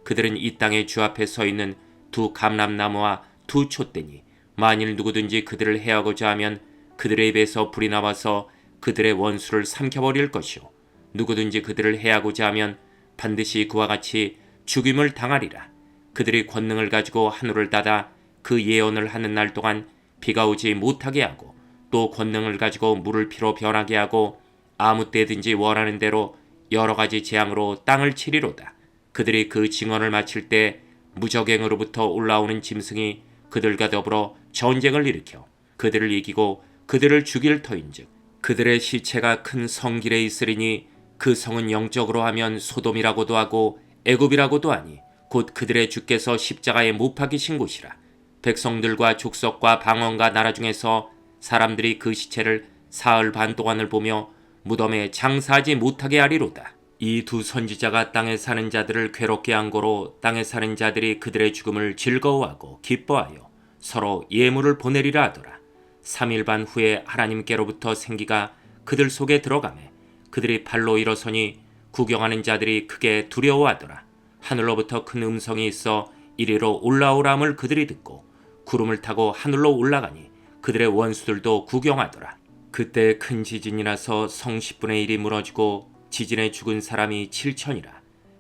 그들은 이 땅의 주 앞에 서 있는 두 감람나무와 두 촛대니 만일 누구든지 그들을 해하고자 하면 그들의 입에서 불이 나와서 그들의 원수를 삼켜버릴 것이요 누구든지 그들을 해하고자 하면 반드시 그와 같이 죽임을 당하리라. 그들이 권능을 가지고 하늘을 닫아 그 예언을 하는 날 동안 비가 오지 못하게 하고 또 권능을 가지고 물을 피로 변하게 하고 아무 때든지 원하는 대로 여러 가지 재앙으로 땅을 치리로다. 그들이 그 증언을 마칠 때 무적행으로부터 올라오는 짐승이 그들과 더불어 전쟁을 일으켜 그들을 이기고 그들을 죽일 터인즉 그들의 시체가 큰 성길에 있으리니 그 성은 영적으로 하면 소돔이라고도 하고 애굽이라고도 하니 곧 그들의 주께서 십자가에 못 박이신 곳이라. 백성들과 족속과 방언과 나라 중에서 사람들이 그 시체를 사흘 반 동안을 보며 무덤에 장사하지 못하게 하리로다. 이 두 선지자가 땅에 사는 자들을 괴롭게 한 고로 땅에 사는 자들이 그들의 죽음을 즐거워하고 기뻐하여 서로 예물을 보내리라 하더라. 3일 반 후에 하나님께로부터 생기가 그들 속에 들어가매 그들이 발로 일어서니 구경하는 자들이 크게 두려워하더라. 하늘로부터 큰 음성이 있어 이리로 올라오람을 그들이 듣고 구름을 타고 하늘로 올라가니 그들의 원수들도 구경하더라. 그때 큰 지진이 나서 성 10분의 1이 무너지고 지진에 죽은 사람이 7천이라.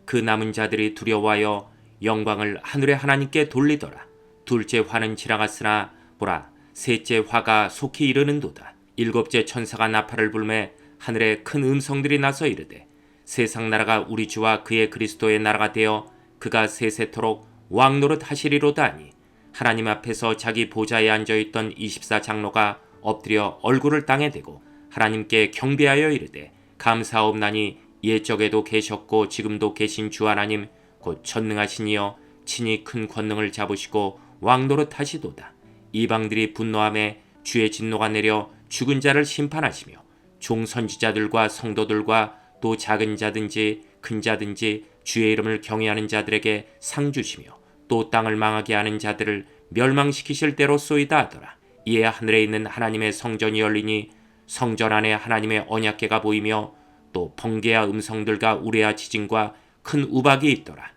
그 남은 자들이 두려워하여 영광을 하늘의 하나님께 돌리더라. 둘째 화는 지나갔으나 보라 셋째 화가 속히 이르는도다. 일곱째 천사가 나팔을 불매 하늘에 큰 음성들이 나서 이르되 세상 나라가 우리 주와 그의 그리스도의 나라가 되어 그가 세세토록 왕노릇 하시리로다 하니 하나님 앞에서 자기 보좌에 앉아있던 24장로가 엎드려 얼굴을 땅에 대고 하나님께 경배하여 이르되 감사옵나니 옛적에도 계셨고 지금도 계신 주 하나님 곧 전능하신 이여 친히 큰 권능을 잡으시고 왕노릇 하시도다. 이방들이 분노하며 주의 진노가 내려 죽은 자를 심판하시며 종선지자들과 성도들과 또 작은 자든지 큰 자든지 주의 이름을 경외하는 자들에게 상 주시며 또 땅을 망하게 하는 자들을 멸망시키실 대로 쏘이다 하더라. 이에 하늘에 있는 하나님의 성전이 열리니 성전 안에 하나님의 언약궤가 보이며 또 번개와 음성들과 우레와 지진과 큰 우박이 있더라.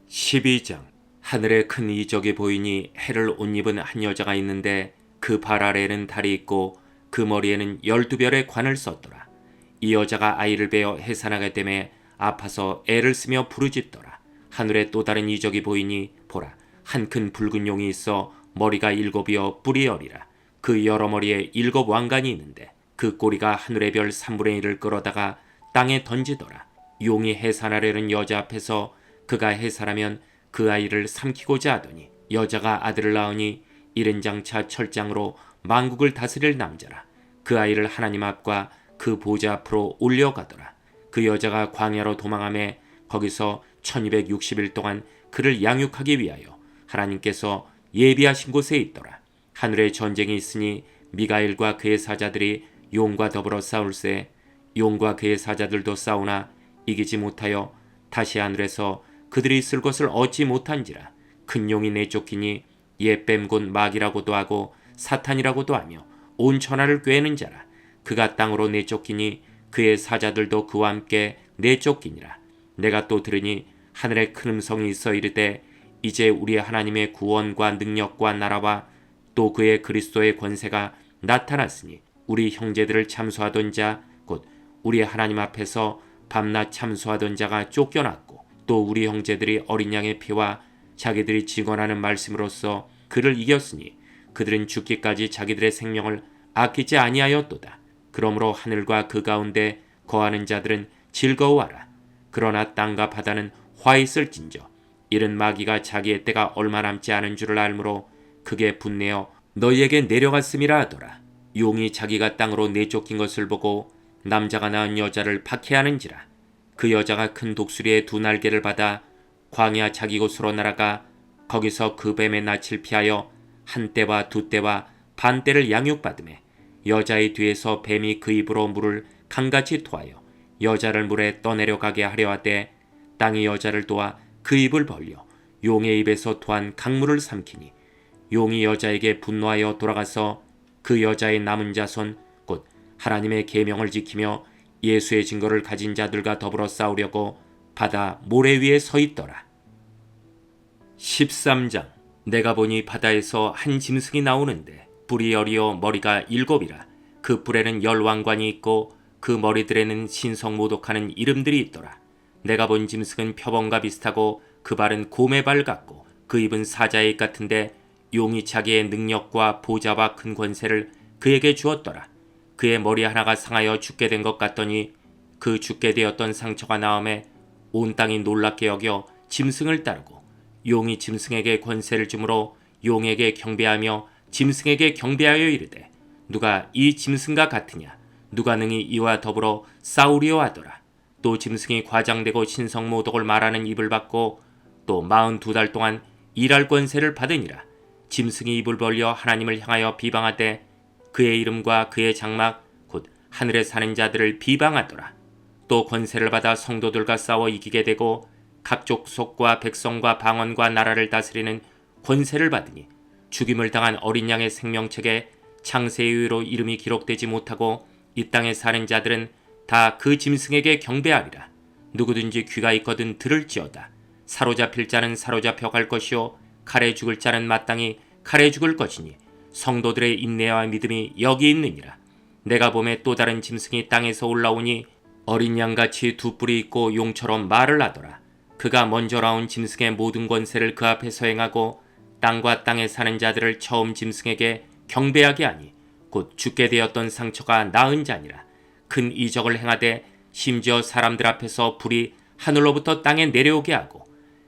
12장. 하늘에 큰 이적이 보이니 해를 옷 입은 한 여자가 있는데 그 발 아래에는 달이 있고 그 머리에는 12별의 관을 썼더라. 이 여자가 아이를 베어 해산하게 되매 아파서 애를 쓰며 부르짖더라. 하늘에 또 다른 이적이 보이니 보라 한 큰 붉은 용이 있어 머리가 7이여 뿔이 10이라. 그 여러 머리에 7 왕관이 있는데 그 꼬리가 하늘의 별 3분의 1을 끌어다가 땅에 던지더라. 용이 해산하려는 여자 앞에서 그가 해산하면 그 아이를 삼키고자 하더니 여자가 아들을 낳으니 이른 장차 철장으로 만국을 다스릴 남자라. 그 아이를 하나님 앞과 그 보좌 앞으로 올려가더라. 그 여자가 광야로 도망하매 거기서 1260일 동안 그를 양육하기 위하여 하나님께서 예비하신 곳에 있더라. 하늘에 전쟁이 있으니 미가엘과 그의 사자들이 용과 더불어 싸울세 용과 그의 사자들도 싸우나 이기지 못하여 다시 하늘에서 그들이 있을 곳을 얻지 못한지라. 큰 용이 내쫓기니 옛뱀 곧 마귀라고도 하고 사탄이라고도 하며 온 천하를 꿰는 자라. 그가 땅으로 내쫓기니 그의 사자들도 그와 함께 내쫓기니라. 내가 또 들으니 하늘에 큰 음성이 있어 이르되 이제 우리 하나님의 구원과 능력과 나라와 또 그의 그리스도의 권세가 나타났으니 우리 형제들을 참소하던 자 곧 우리 하나님 앞에서 밤낮 참소하던 자가 쫓겨났고 또 우리 형제들이 어린 양의 피와 자기들이 증언하는 말씀으로써 그를 이겼으니 그들은 죽기까지 자기들의 생명을 아끼지 아니하였도다. 그러므로 하늘과 그 가운데 거하는 자들은 즐거워하라. 그러나 땅과 바다는 화 있을진저 이른 마귀가 자기의 때가 얼마 남지 않은 줄을 알므로 크게 분내어 너희에게 내려갔음이라 하더라. 용이 자기가 땅으로 내쫓긴 것을 보고 남자가 낳은 여자를 박해하는지라. 그 여자가 큰 독수리의 두 날개를 받아 광야 자기 곳으로 날아가 거기서 그 뱀의 낯을 피하여 한 때와 두 때와 반 때를 양육받으매 여자의 뒤에서 뱀이 그 입으로 물을 강같이 토하여 여자를 물에 떠내려가게 하려 하되 땅이 여자를 도와 그 입을 벌려 용의 입에서 토한 강물을 삼키니 용이 여자에게 분노하여 돌아가서 그 여자의 남은 자손 곧 하나님의 계명을 지키며 예수의 증거를 가진 자들과 더불어 싸우려고 바다 모래 위에 서 있더라. 13장. 내가 보니 바다에서 한 짐승이 나오는데 뿔이 여리어 머리가 7이라. 그 뿔에는 10왕관이 있고 그 머리들에는 신성모독하는 이름들이 있더라. 내가 본 짐승은 표범과 비슷하고 그 발은 곰의 발 같고 그 입은 사자의 입 같은데 용이 자기의 능력과 보좌와 큰 권세를 그에게 주었더라. 그의 머리 하나가 상하여 죽게 된 것 같더니 그 죽게 되었던 상처가 나음에 온 땅이 놀랍게 여겨 짐승을 따르고 용이 짐승에게 권세를 주므로 용에게 경배하며 짐승에게 경배하여 이르되 누가 이 짐승과 같으냐 누가 능히 이와 더불어 싸우리요 하더라. 또 짐승이 과장되고 신성모독을 말하는 입을 받고 또 42달 동안 일할 권세를 받으니라. 짐승이 입을 벌려 하나님을 향하여 비방하되 그의 이름과 그의 장막 곧 하늘에 사는 자들을 비방하더라. 또 권세를 받아 성도들과 싸워 이기게 되고 각 족속과 백성과 방언과 나라를 다스리는 권세를 받으니 죽임을 당한 어린 양의 생명책에 창세의 의로 이름이 기록되지 못하고 이 땅에 사는 자들은 다 그 짐승에게 경배하리라. 누구든지 귀가 있거든 들을지어다. 사로잡힐 자는 사로잡혀 갈 것이요 칼에 죽을 자는 마땅히 칼에 죽을 것이니 성도들의 인내와 믿음이 여기 있느니라. 내가 보매 또 다른 짐승이 땅에서 올라오니 어린 양같이 두 뿔이 있고 용처럼 말을 하더라. 그가 먼저 나온 짐승의 모든 권세를 그 앞에서 행하고 땅과 땅에 사는 자들을 처음 짐승에게 경배하게 하니 곧 죽게 되었던 상처가 나은 자니라. 큰 이적을 행하되 심지어 사람들 앞에서 불이 하늘로부터 땅에 내려오게 하고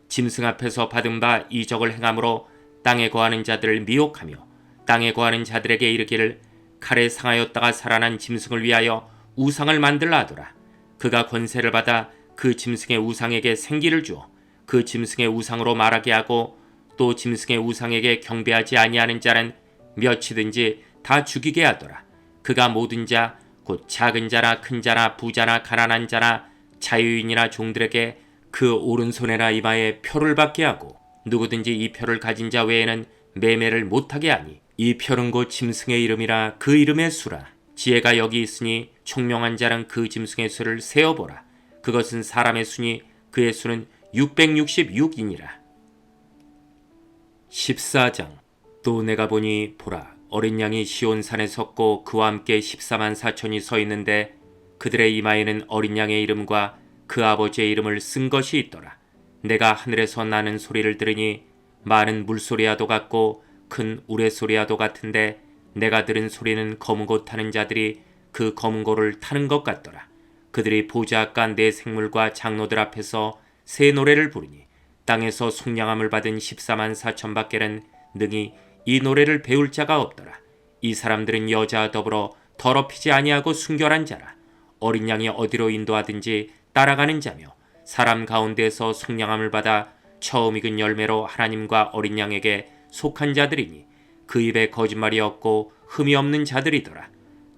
짐승 앞에서 받은 바 이적을 행함으로 땅에 거하는 자들을 미혹하며 땅에 거하는 자들에게 이르기를 칼에 상하였다가 살아난 짐승을 위하여 우상을 만들라 하더라. 그가 권세를 받아 그 짐승의 우상에게 생기를 주어 그 짐승의 우상으로 말하게 하고 또 짐승의 우상에게 경배하지 아니하는 자는 몇이든지 다 죽이게 하더라. 그가 모든 자 곧 작은 자나 큰 자나 부자나 가난한 자나 자유인이나 종들에게 그 오른손에나 이마에 표를 받게 하고 누구든지 이 표를 가진 자 외에는 매매를 못하게 하니 이 표는 곧 짐승의 이름이라 그 이름의 수라. 지혜가 여기 있으니 총명한 자는 그 짐승의 수를 세어보라. 그것은 사람의 수니 그의 수는 666이니라. 14장. 또 내가 보니 보라 어린 양이 시온산에 섰고 그와 함께 14만 4천이 서 있는데 그들의 이마에는 어린 양의 이름과 그 아버지의 이름을 쓴 것이 있더라. 내가 하늘에서 나는 소리를 들으니 많은 물소리와도 같고 큰 우레소리와도 같은데 내가 들은 소리는 검은 고 타는 자들이 그 검은 고를 타는 것 같더라. 그들이 보좌가 네 생물과 장로들 앞에서 새 노래를 부르니 땅에서 속량함을 받은 14만 4천 밖에는 능히 이 노래를 배울 자가 없더라. 이 사람들은 여자와 더불어 더럽히지 아니하고 순결한 자라. 어린 양이 어디로 인도하든지 따라가는 자며 사람 가운데에서 속량함을 받아 처음 익은 열매로 하나님과 어린 양에게 속한 자들이니 그 입에 거짓말이 없고 흠이 없는 자들이더라.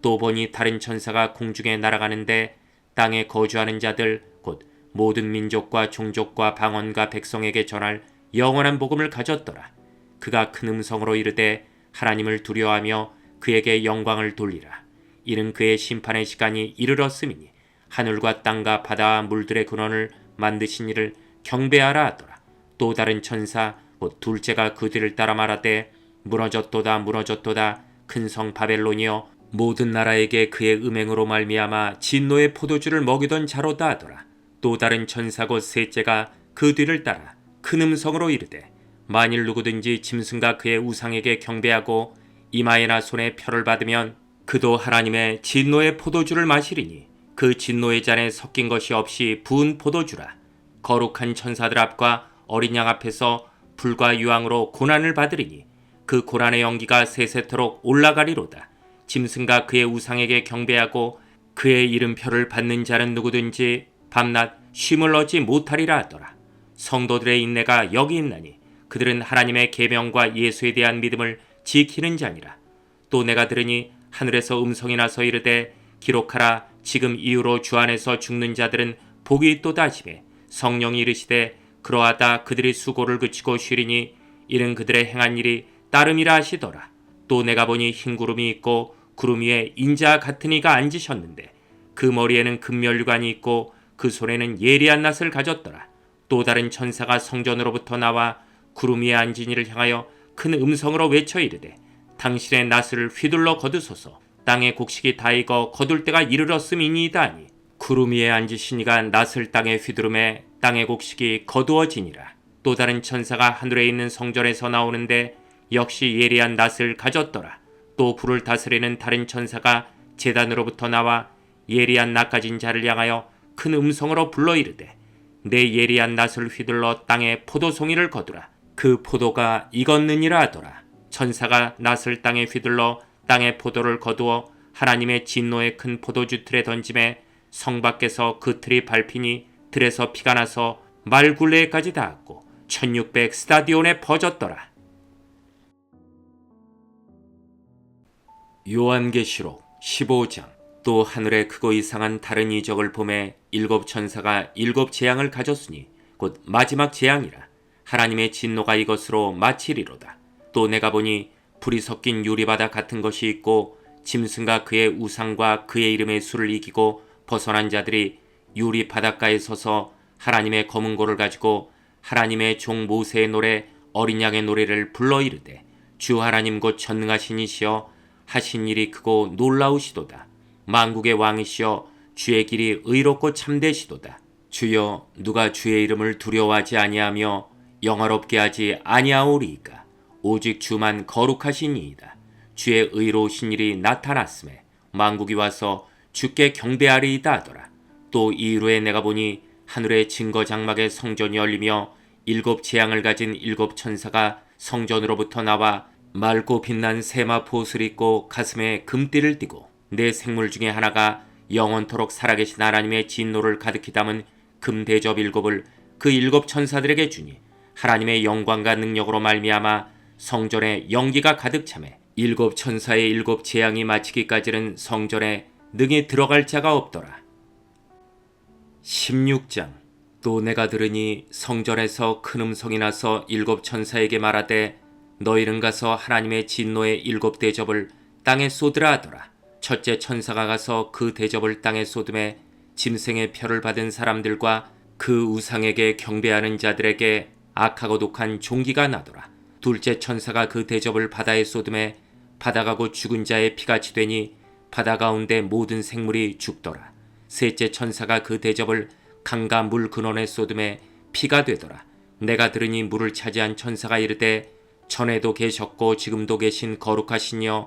또 보니 다른 천사가 공중에 날아가는데 땅에 거주하는 자들 곧 모든 민족과 종족과 방언과 백성에게 전할 영원한 복음을 가졌더라. 그가 큰 음성으로 이르되 하나님을 두려워하며 그에게 영광을 돌리라. 이는 그의 심판의 시간이 이르렀음이니 하늘과 땅과 바다와 물들의 근원을 만드신 이를 경배하라 하더라. 또 다른 천사 곧 둘째가 그 뒤를 따라 말하되 무너졌도다 무너졌도다 큰 성 바벨론이여 모든 나라에게 그의 음행으로 말미암아 진노의 포도주를 먹이던 자로다 하더라. 또 다른 천사 곧 셋째가 그 뒤를 따라 큰 음성으로 이르되 만일 누구든지 짐승과 그의 우상에게 경배하고 이마에나 손에 표를 받으면 그도 하나님의 진노의 포도주를 마시리니 그 진노의 잔에 섞인 것이 없이 부은 포도주라. 거룩한 천사들 앞과 어린 양 앞에서 불과 유황으로 고난을 받으리니 그 고난의 연기가 세세토록 올라가리로다. 짐승과 그의 우상에게 경배하고 그의 이름표를 받는 자는 누구든지 밤낮 쉼을 얻지 못하리라 하더라. 성도들의 인내가 여기 있나니 그들은 하나님의 계명과 예수에 대한 믿음을 지키는 자니라. 또 내가 들으니 하늘에서 음성이 나서 이르되 기록하라. 지금 이후로 주 안에서 죽는 자들은 복이 있도다 하시매 성령이 이르시되 그러하다 그들이 수고를 그치고 쉬리니 이는 그들의 행한 일이 따름이라 하시더라. 또 내가 보니 흰 구름이 있고 구름 위에 인자 같은 이가 앉으셨는데 그 머리에는 금면류관이 있고 그 손에는 예리한 낫을 가졌더라. 또 다른 천사가 성전으로부터 나와 구름 위에 앉은 이를 향하여 큰 음성으로 외쳐 이르되 당신의 낫을 휘둘러 거두소서. 땅의 곡식이 다 익어 거둘 때가 이르렀음이니이다 하니 구름 위에 앉으신 이가 낫을 땅에 휘두르매 땅의 곡식이 거두어지니라. 또 다른 천사가 하늘에 있는 성전에서 나오는데 역시 예리한 낫을 가졌더라. 또 불을 다스리는 다른 천사가 제단으로부터 나와 예리한 낫 가진 자를 향하여 큰 음성으로 불러 이르되 내 예리한 낫을 휘둘러 땅에 포도송이를 거두라. 그 포도가 익었느니라 하더라. 천사가 낫을 땅에 휘둘러 땅에 포도를 거두어 하나님의 진노의 큰 포도주 틀에 던짐에 성 밖에서 그 틀이 밟히니 틀에서 피가 나서 말굴레까지 닿았고 1600 스타디온에 퍼졌더라. 요한계시록 15장. 또 하늘에 크고 이상한 다른 이적을 보매 일곱 천사가 일곱 재앙을 가졌으니 곧 마지막 재앙이라. 하나님의 진노가 이것으로 마치리로다. 또 내가 보니 불이 섞인 유리바다 같은 것이 있고 짐승과 그의 우상과 그의 이름의 수를 이기고 벗어난 자들이 유리 바닷가에 서서 하나님의 검은 고를 가지고 하나님의 종 모세의 노래 어린 양의 노래를 불러 이르되 주 하나님 곧 전능하신 이시여 하신 일이 크고 놀라우시도다. 만국의 왕이시여 주의 길이 의롭고 참되시도다. 주여 누가 주의 이름을 두려워하지 아니하며 영화롭게 하지 아니하오리이까. 오직 주만 거룩하시니이다. 주의 의로우신 일이 나타났음에 만국이 와서 주께 경배하리이다 하더라. 또 이후에 내가 보니 하늘의 증거 장막의 성전이 열리며 일곱 재앙을 가진 일곱 천사가 성전으로부터 나와 맑고 빛난 세마포 옷을 입고 가슴에 금띠를 띠고 내 생물 중에 하나가 영원토록 살아계신 하나님의 진노를 가득히 담은 금대접 일곱을 그 일곱 천사들에게 주니 하나님의 영광과 능력으로 말미암아 성전에 연기가 가득 차매 일곱 천사의 일곱 재앙이 마치기까지는 성전에 능히 들어갈 자가 없더라. 16장. 또 내가 들으니 성전에서 큰 음성이 나서 일곱 천사에게 말하되 너희는 가서 하나님의 진노의 일곱 대접을 땅에 쏟으라 하더라. 첫째 천사가 가서 그 대접을 땅에 쏟음에 짐승의 표를 받은 사람들과 그 우상에게 경배하는 자들에게 악하고 독한 종기가 나더라. 둘째 천사가 그 대접을 바다에 쏟음에 바다가 곧 죽은 자의 피같이 되니 바다 가운데 모든 생물이 죽더라. 셋째 천사가 그 대접을 강과 물 근원에 쏟음에 피가 되더라. 내가 들으니 물을 차지한 천사가 이르되 전에도 계셨고 지금도 계신 거룩하시니여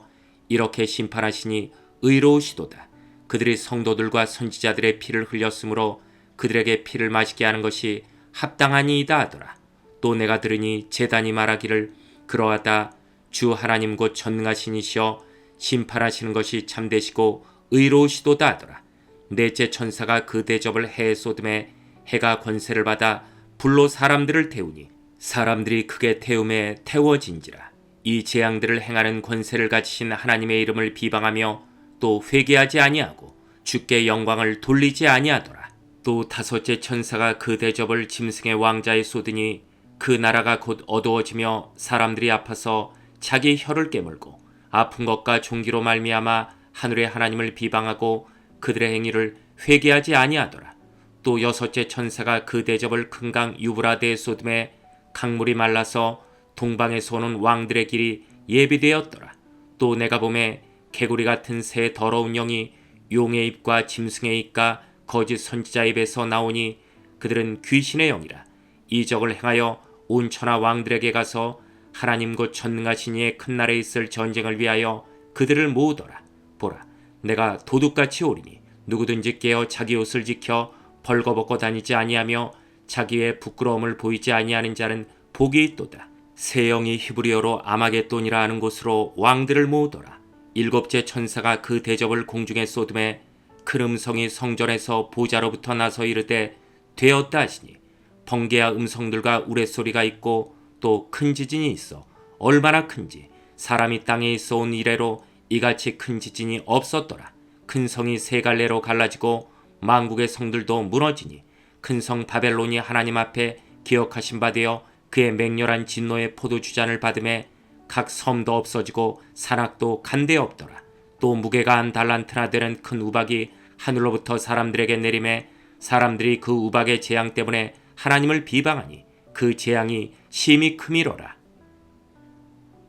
이렇게 심판하시니 의로우시도다. 그들이 성도들과 선지자들의 피를 흘렸으므로 그들에게 피를 마시게 하는 것이 합당하니이다 하더라. 또 내가 들으니 제단이 말하기를 그러하다. 주 하나님 곧 전능하신 이시여 심판하시는 것이 참되시고 의로우시도다 하더라. 넷째 천사가 그 대접을 해에 쏟음에 해가 권세를 받아 불로 사람들을 태우니 사람들이 크게 태움에 태워진지라. 이 재앙들을 행하는 권세를 가지신 하나님의 이름을 비방하며 또 회개하지 아니하고 주께 영광을 돌리지 아니하더라. 또 다섯째 천사가 그 대접을 짐승의 왕자에 쏟으니 그 나라가 곧 어두워지며 사람들이 아파서 자기 혀를 깨물고 아픈 것과 종기로 말미암아 하늘의 하나님을 비방하고 그들의 행위를 회개하지 아니하더라. 또 여섯째 천사가 그 대접을 큰 강 유브라데에 쏟음에 강물이 말라서 동방에서 오는 왕들의 길이 예비되었더라. 또 내가 보매 개구리 같은 새 더러운 영이 용의 입과 짐승의 입과 거짓 선지자 입에서 나오니 그들은 귀신의 영이라. 이적을 행하여 온 천하 왕들에게 가서 하나님 곧 전능하신 이의 큰 날에 있을 전쟁을 위하여 그들을 모으더라. 보라, 내가 도둑같이 오리니 누구든지 깨어 자기 옷을 지켜 벌거벗고 다니지 아니하며 자기의 부끄러움을 보이지 아니하는 자는 복이 있도다. 새 영이 히브리어로 아마겟돈이라 하는 곳으로 왕들을 모으더라. 일곱째 천사가 그 대접을 공중에 쏟음에 큰 음성이 성전에서 보좌로부터 나서 이르되 되었다 하시니 번개와 음성들과 우레소리가 있고 또 큰 지진이 있어 얼마나 큰지 사람이 땅에 있어 온 이래로 이같이 큰 지진이 없었더라. 큰 성이 세 갈래로 갈라지고 만국의 성들도 무너지니 큰 성 바벨론이 하나님 앞에 기억하신 바 되어 그의 맹렬한 진노의 포도주잔을 받음에 각 섬도 없어지고 산악도 간데 없더라. 또 무게가 한 달란트나 되는 큰 우박이 하늘로부터 사람들에게 내림에 사람들이 그 우박의 재앙 때문에 하나님을 비방하니 그 재앙이 심히 크미로라.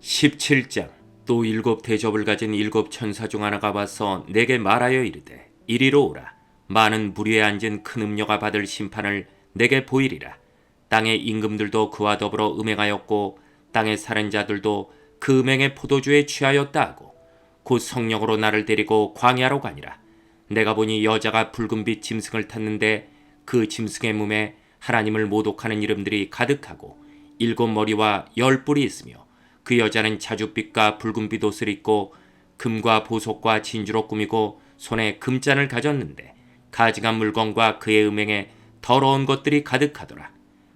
17장. 또 일곱 대접을 가진 일곱 천사 중 하나가 와서 내게 말하여 이르되 이리로 오라. 많은 물 위에 앉은 큰 음녀가 받을 심판을 내게 보이리라. 땅의 임금들도 그와 더불어 음행하였고 땅에 사는 자들도 그 음행의 포도주에 취하였다 하고 곧 성령으로 나를 데리고 광야로 가니라. 내가 보니 여자가 붉은빛 짐승을 탔는데 그 짐승의 몸에 하나님을 모독하는 이름들이 가득하고 7머리와 10뿔이 있으며 그 여자는 자줏빛과 붉은빛 옷을 입고 금과 보석과 진주로 꾸미고 손에 금잔을 가졌는데 가증한 물건과 그의 음행에 더러운 것들이 가득하더라.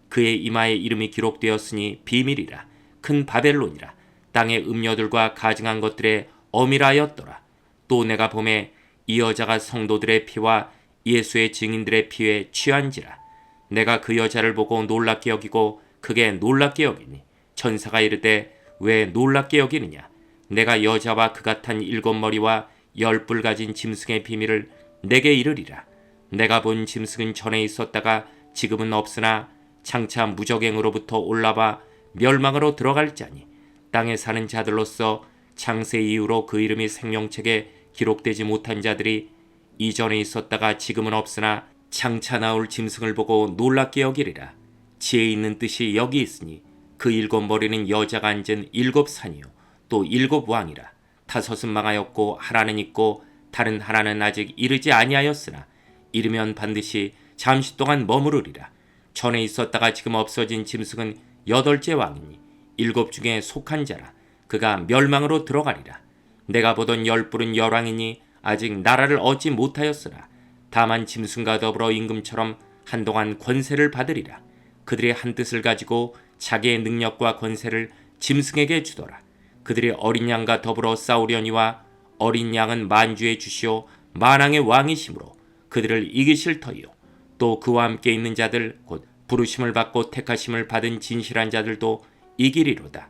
그의 이마에 이름이 기록되었으니 비밀이라. 큰 바벨론이라. 땅의 음녀들과 가증한 것들에 어미라였더라. 또 내가 보매 이 여자가 성도들의 피와 예수의 증인들의 피에 취한지라. 내가 그 여자를 보고 놀랍게 여기고 크게 놀랍게 여기니 천사가 이르되 왜 놀랍게 여기느냐. 내가 여자와 그가 탄 7머리와 10뿔 가진 짐승의 비밀을 내게 이르리라. 내가 본 짐승은 전에 있었다가 지금은 없으나 장차 무적행으로부터 올라와 멸망으로 들어갈 자니 땅에 사는 자들로서 창세 이후로 그 이름이 생명책에 기록되지 못한 자들이 이전에 있었다가 지금은 없으나 장차 나올 짐승을 보고 놀랍게 여기리라. 지혜 있는 뜻이 여기 있으니 그 7머리는 여자가 앉은 7산이요 또 7왕이라. 5은 망하였고 하나는 있고 다른 하나는 아직 이르지 아니하였으나 이르면 반드시 잠시 동안 머무르리라. 전에 있었다가 지금 없어진 짐승은 8째 왕이니 7 중에 속한 자라. 그가 멸망으로 들어가리라. 내가 보던 10뿔은 열왕이니 아직 나라를 얻지 못하였으나 다만 짐승과 더불어 임금처럼 한동안 권세를 받으리라. 그들이 한 뜻을 가지고 자기의 능력과 권세를 짐승에게 주더라. 그들이 어린 양과 더불어 싸우려니와 어린 양은 만주의 주시오 만왕의 왕이시므로 그들을 이기실 터이요. 또 그와 함께 있는 자들 곧 부르심을 받고 택하심을 받은 진실한 자들도 이기리로다.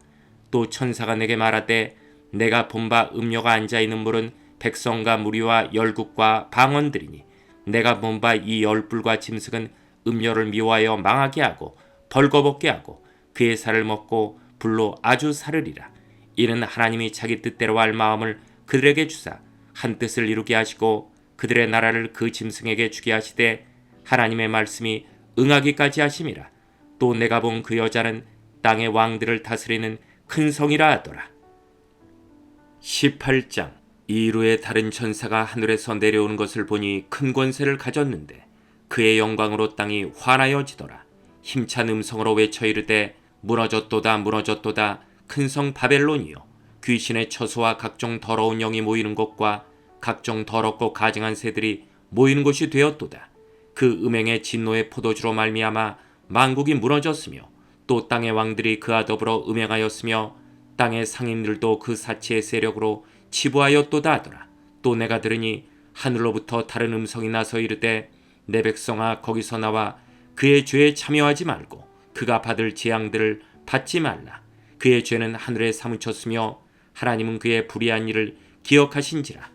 또 천사가 내게 말하되 내가 본 바 음녀가 앉아있는 물은 백성과 무리와 열국과 방언들이니 내가 본 바 이 10뿔과 짐승은 음녀를 미워하여 망하게 하고 벌거벗게 하고 그의 살을 먹고 불로 아주 사르리라. 이는 하나님이 자기 뜻대로 할 마음을 그들에게 주사 한 뜻을 이루게 하시고 그들의 나라를 그 짐승에게 주게 하시되 하나님의 말씀이 응하기까지 하심이라. 또 내가 본 그 여자는 땅의 왕들을 다스리는 큰 성이라 하더라. 18장. 이후에 다른 천사가 하늘에서 내려오는 것을 보니 큰 권세를 가졌는데 그의 영광으로 땅이 환하여지더라. 힘찬 음성으로 외쳐 이르되 무너졌도다 무너졌도다 큰 성 바벨론이요 귀신의 처소와 각종 더러운 영이 모이는 곳과 각종 더럽고 가증한 새들이 모이는 곳이 되었도다. 그 음행의 진노의 포도주로 말미암아 만국이 무너졌으며 또 땅의 왕들이 그와 더불어 음행하였으며 땅의 상인들도 그 사치의 세력으로 치부하였도다 하더라. 또 내가 들으니 하늘로부터 다른 음성이 나서 이르되 내 백성아 거기서 나와 그의 죄에 참여하지 말고 그가 받을 재앙들을 받지 말라. 그의 죄는 하늘에 사무쳤으며 하나님은 그의 불의한 일을 기억하신지라.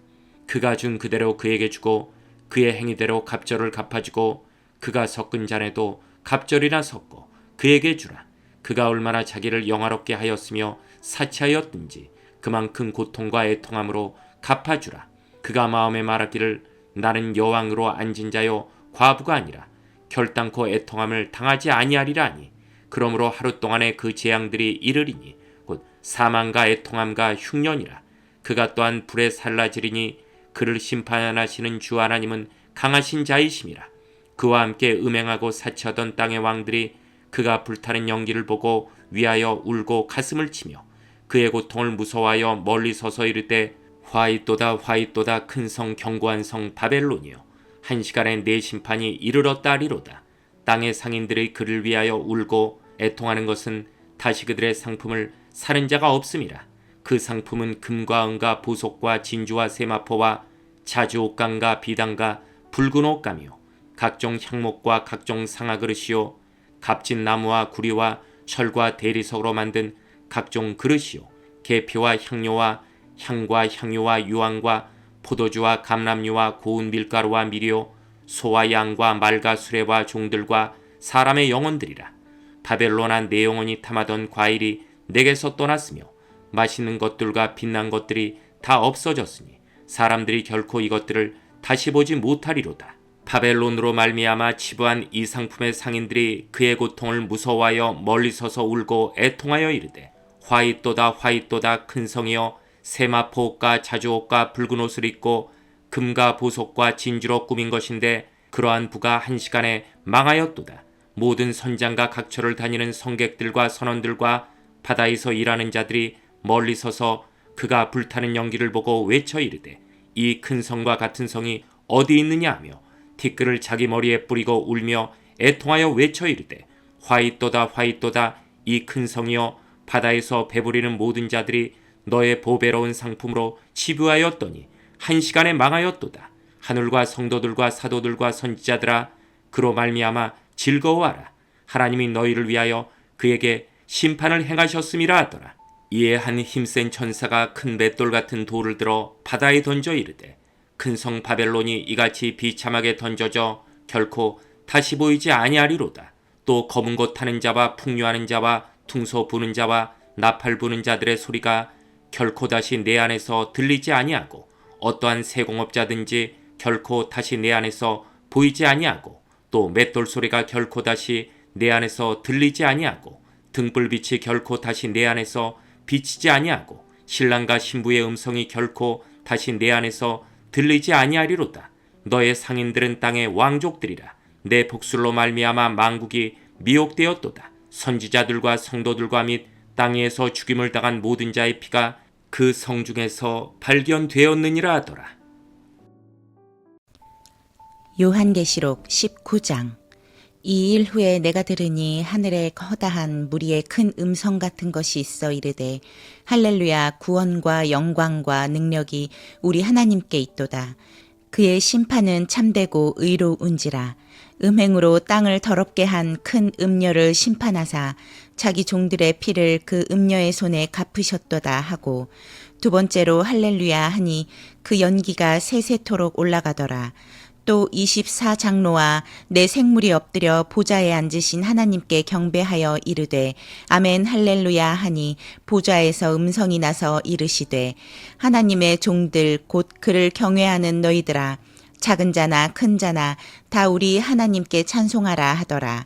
그가 준 그대로 그에게 주고 그의 행위대로 갑절을 갚아주고 그가 섞은 잔에도 갑절이나 섞고 그에게 주라. 그가 얼마나 자기를 영화롭게 하였으며 사치하였든지 그만큼 고통과 애통함으로 갚아주라. 그가 마음에 말하기를 나는 여왕으로 앉은 자요 과부가 아니라 결단코 애통함을 당하지 아니하리라 하니 그러므로 하루 동안에 그 재앙들이 이르리니 곧 사망과 애통함과 흉년이라. 그가 또한 불에 살라지리니 그를 심판하시는 주 하나님은 강하신 자이심이라. 그와 함께 음행하고 사치하던 땅의 왕들이 그가 불타는 연기를 보고 위하여 울고 가슴을 치며 그의 고통을 무서워하여 멀리 서서 이르되 화이또다 화이또다 큰 성 견고한 성 바벨론이여 한 시간에 내 심판이 이르렀다 하리로다. 땅의 상인들의 그를 위하여 울고 애통하는 것은 다시 그들의 상품을 사는 자가 없음이라. 그 상품은 금과 은과 보석과 진주와 세마포와 자주 옷감과 비단과 붉은 옷감이요 각종 향목과 각종 상아그릇이요 값진 나무와 구리와 철과 대리석으로 만든 각종 그릇이요 계피와 향료와 향과 향유와 유황과 포도주와 감람유와 고운 밀가루와 미리요 소와 양과 말과 수레와 종들과 사람의 영혼들이라. 바벨론아 내 영혼이 탐하던 과일이 내게서 떠났으며 맛있는 것들과 빛난 것들이 다 없어졌으니 사람들이 결코 이것들을 다시 보지 못하리로다. 바벨론으로 말미암아 치부한 이 상품의 상인들이 그의 고통을 무서워하여 멀리 서서 울고 애통하여 이르되 화이또다 화이또다 큰 성이여 세마포 옷과 자주옷과 붉은 옷을 입고 금과 보석과 진주로 꾸민 것인데 그러한 부가 한 시간에 망하였도다. 모든 선장과 각처를 다니는 성객들과 선원들과 바다에서 일하는 자들이 멀리 서서 그가 불타는 연기를 보고 외쳐 이르되 이 큰 성과 같은 성이 어디 있느냐 하며 티끌을 자기 머리에 뿌리고 울며 애통하여 외쳐 이르되 화이또다 화이또다 이 큰 성이여 바다에서 배부리는 모든 자들이 너의 보배로운 상품으로 치부하였더니 한 시간에 망하였도다. 하늘과 성도들과 사도들과 선지자들아 그로 말미암아 즐거워하라. 하나님이 너희를 위하여 그에게 심판을 행하셨음이라 하더라. 이에 한 힘센 천사가 큰 맷돌 같은 돌을 들어 바다에 던져 이르되 큰 성 바벨론이 이같이 비참하게 던져져 결코 다시 보이지 아니하리로다. 또 검은 것 타는 자와 풍류하는 자와 퉁소 부는 자와 나팔 부는 자들의 소리가 결코 다시 내 안에서 들리지 아니하고 어떠한 세공업자든지 결코 다시 내 안에서 보이지 아니하고 또 맷돌 소리가 결코 다시 내 안에서 들리지 아니하고 등불빛이 결코 다시 내 안에서 비치지 아니하고 신랑과 신부의 음성이 결코 다시 내 안에서 들리지 아니하리로다. 너의 상인들은 땅의 왕족들이라. 내 복술로 말미암아 만국이 미혹되었도다. 선지자들과 성도들과 및 땅 위에서 죽임을 당한 모든 자의 피가 그 성 중에서 발견되었느니라 하더라. 요한계시록 19장. 이 일 후에 내가 들으니 하늘에 허다한 무리의 큰 음성 같은 것이 있어 이르되 할렐루야 구원과 영광과 능력이 우리 하나님께 있도다. 그의 심판은 참되고 의로운지라. 음행으로 땅을 더럽게 한 큰 음녀를 심판하사 자기 종들의 피를 그 음녀의 손에 갚으셨도다 하고 두 번째로 할렐루야 하니 그 연기가 세세토록 올라가더라. 또 24장로와 내 생물이 엎드려 보좌에 앉으신 하나님께 경배하여 이르되 아멘 할렐루야 하니 보좌에서 음성이 나서 이르시되 하나님의 종들 곧 그를 경외하는 너희들아 작은 자나 큰 자나 다 우리 하나님께 찬송하라 하더라.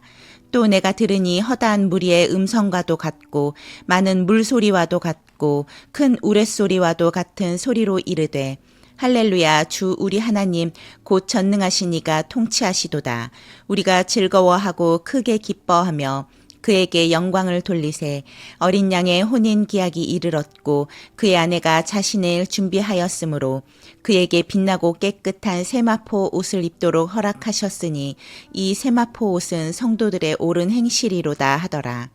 또 내가 들으니 허다한 무리의 음성과도 같고 많은 물소리와도 같고 큰 우레소리와도 같은 소리로 이르되 할렐루야 주 우리 하나님 곧 전능하신 이가 통치하시도다. 우리가 즐거워하고 크게 기뻐하며 그에게 영광을 돌리세. 어린 양의 혼인 기약이 이르렀고 그의 아내가 자신을 준비하였으므로 그에게 빛나고 깨끗한 세마포 옷을 입도록 허락하셨으니 이 세마포 옷은 성도들의 옳은 행실이로다 하더라.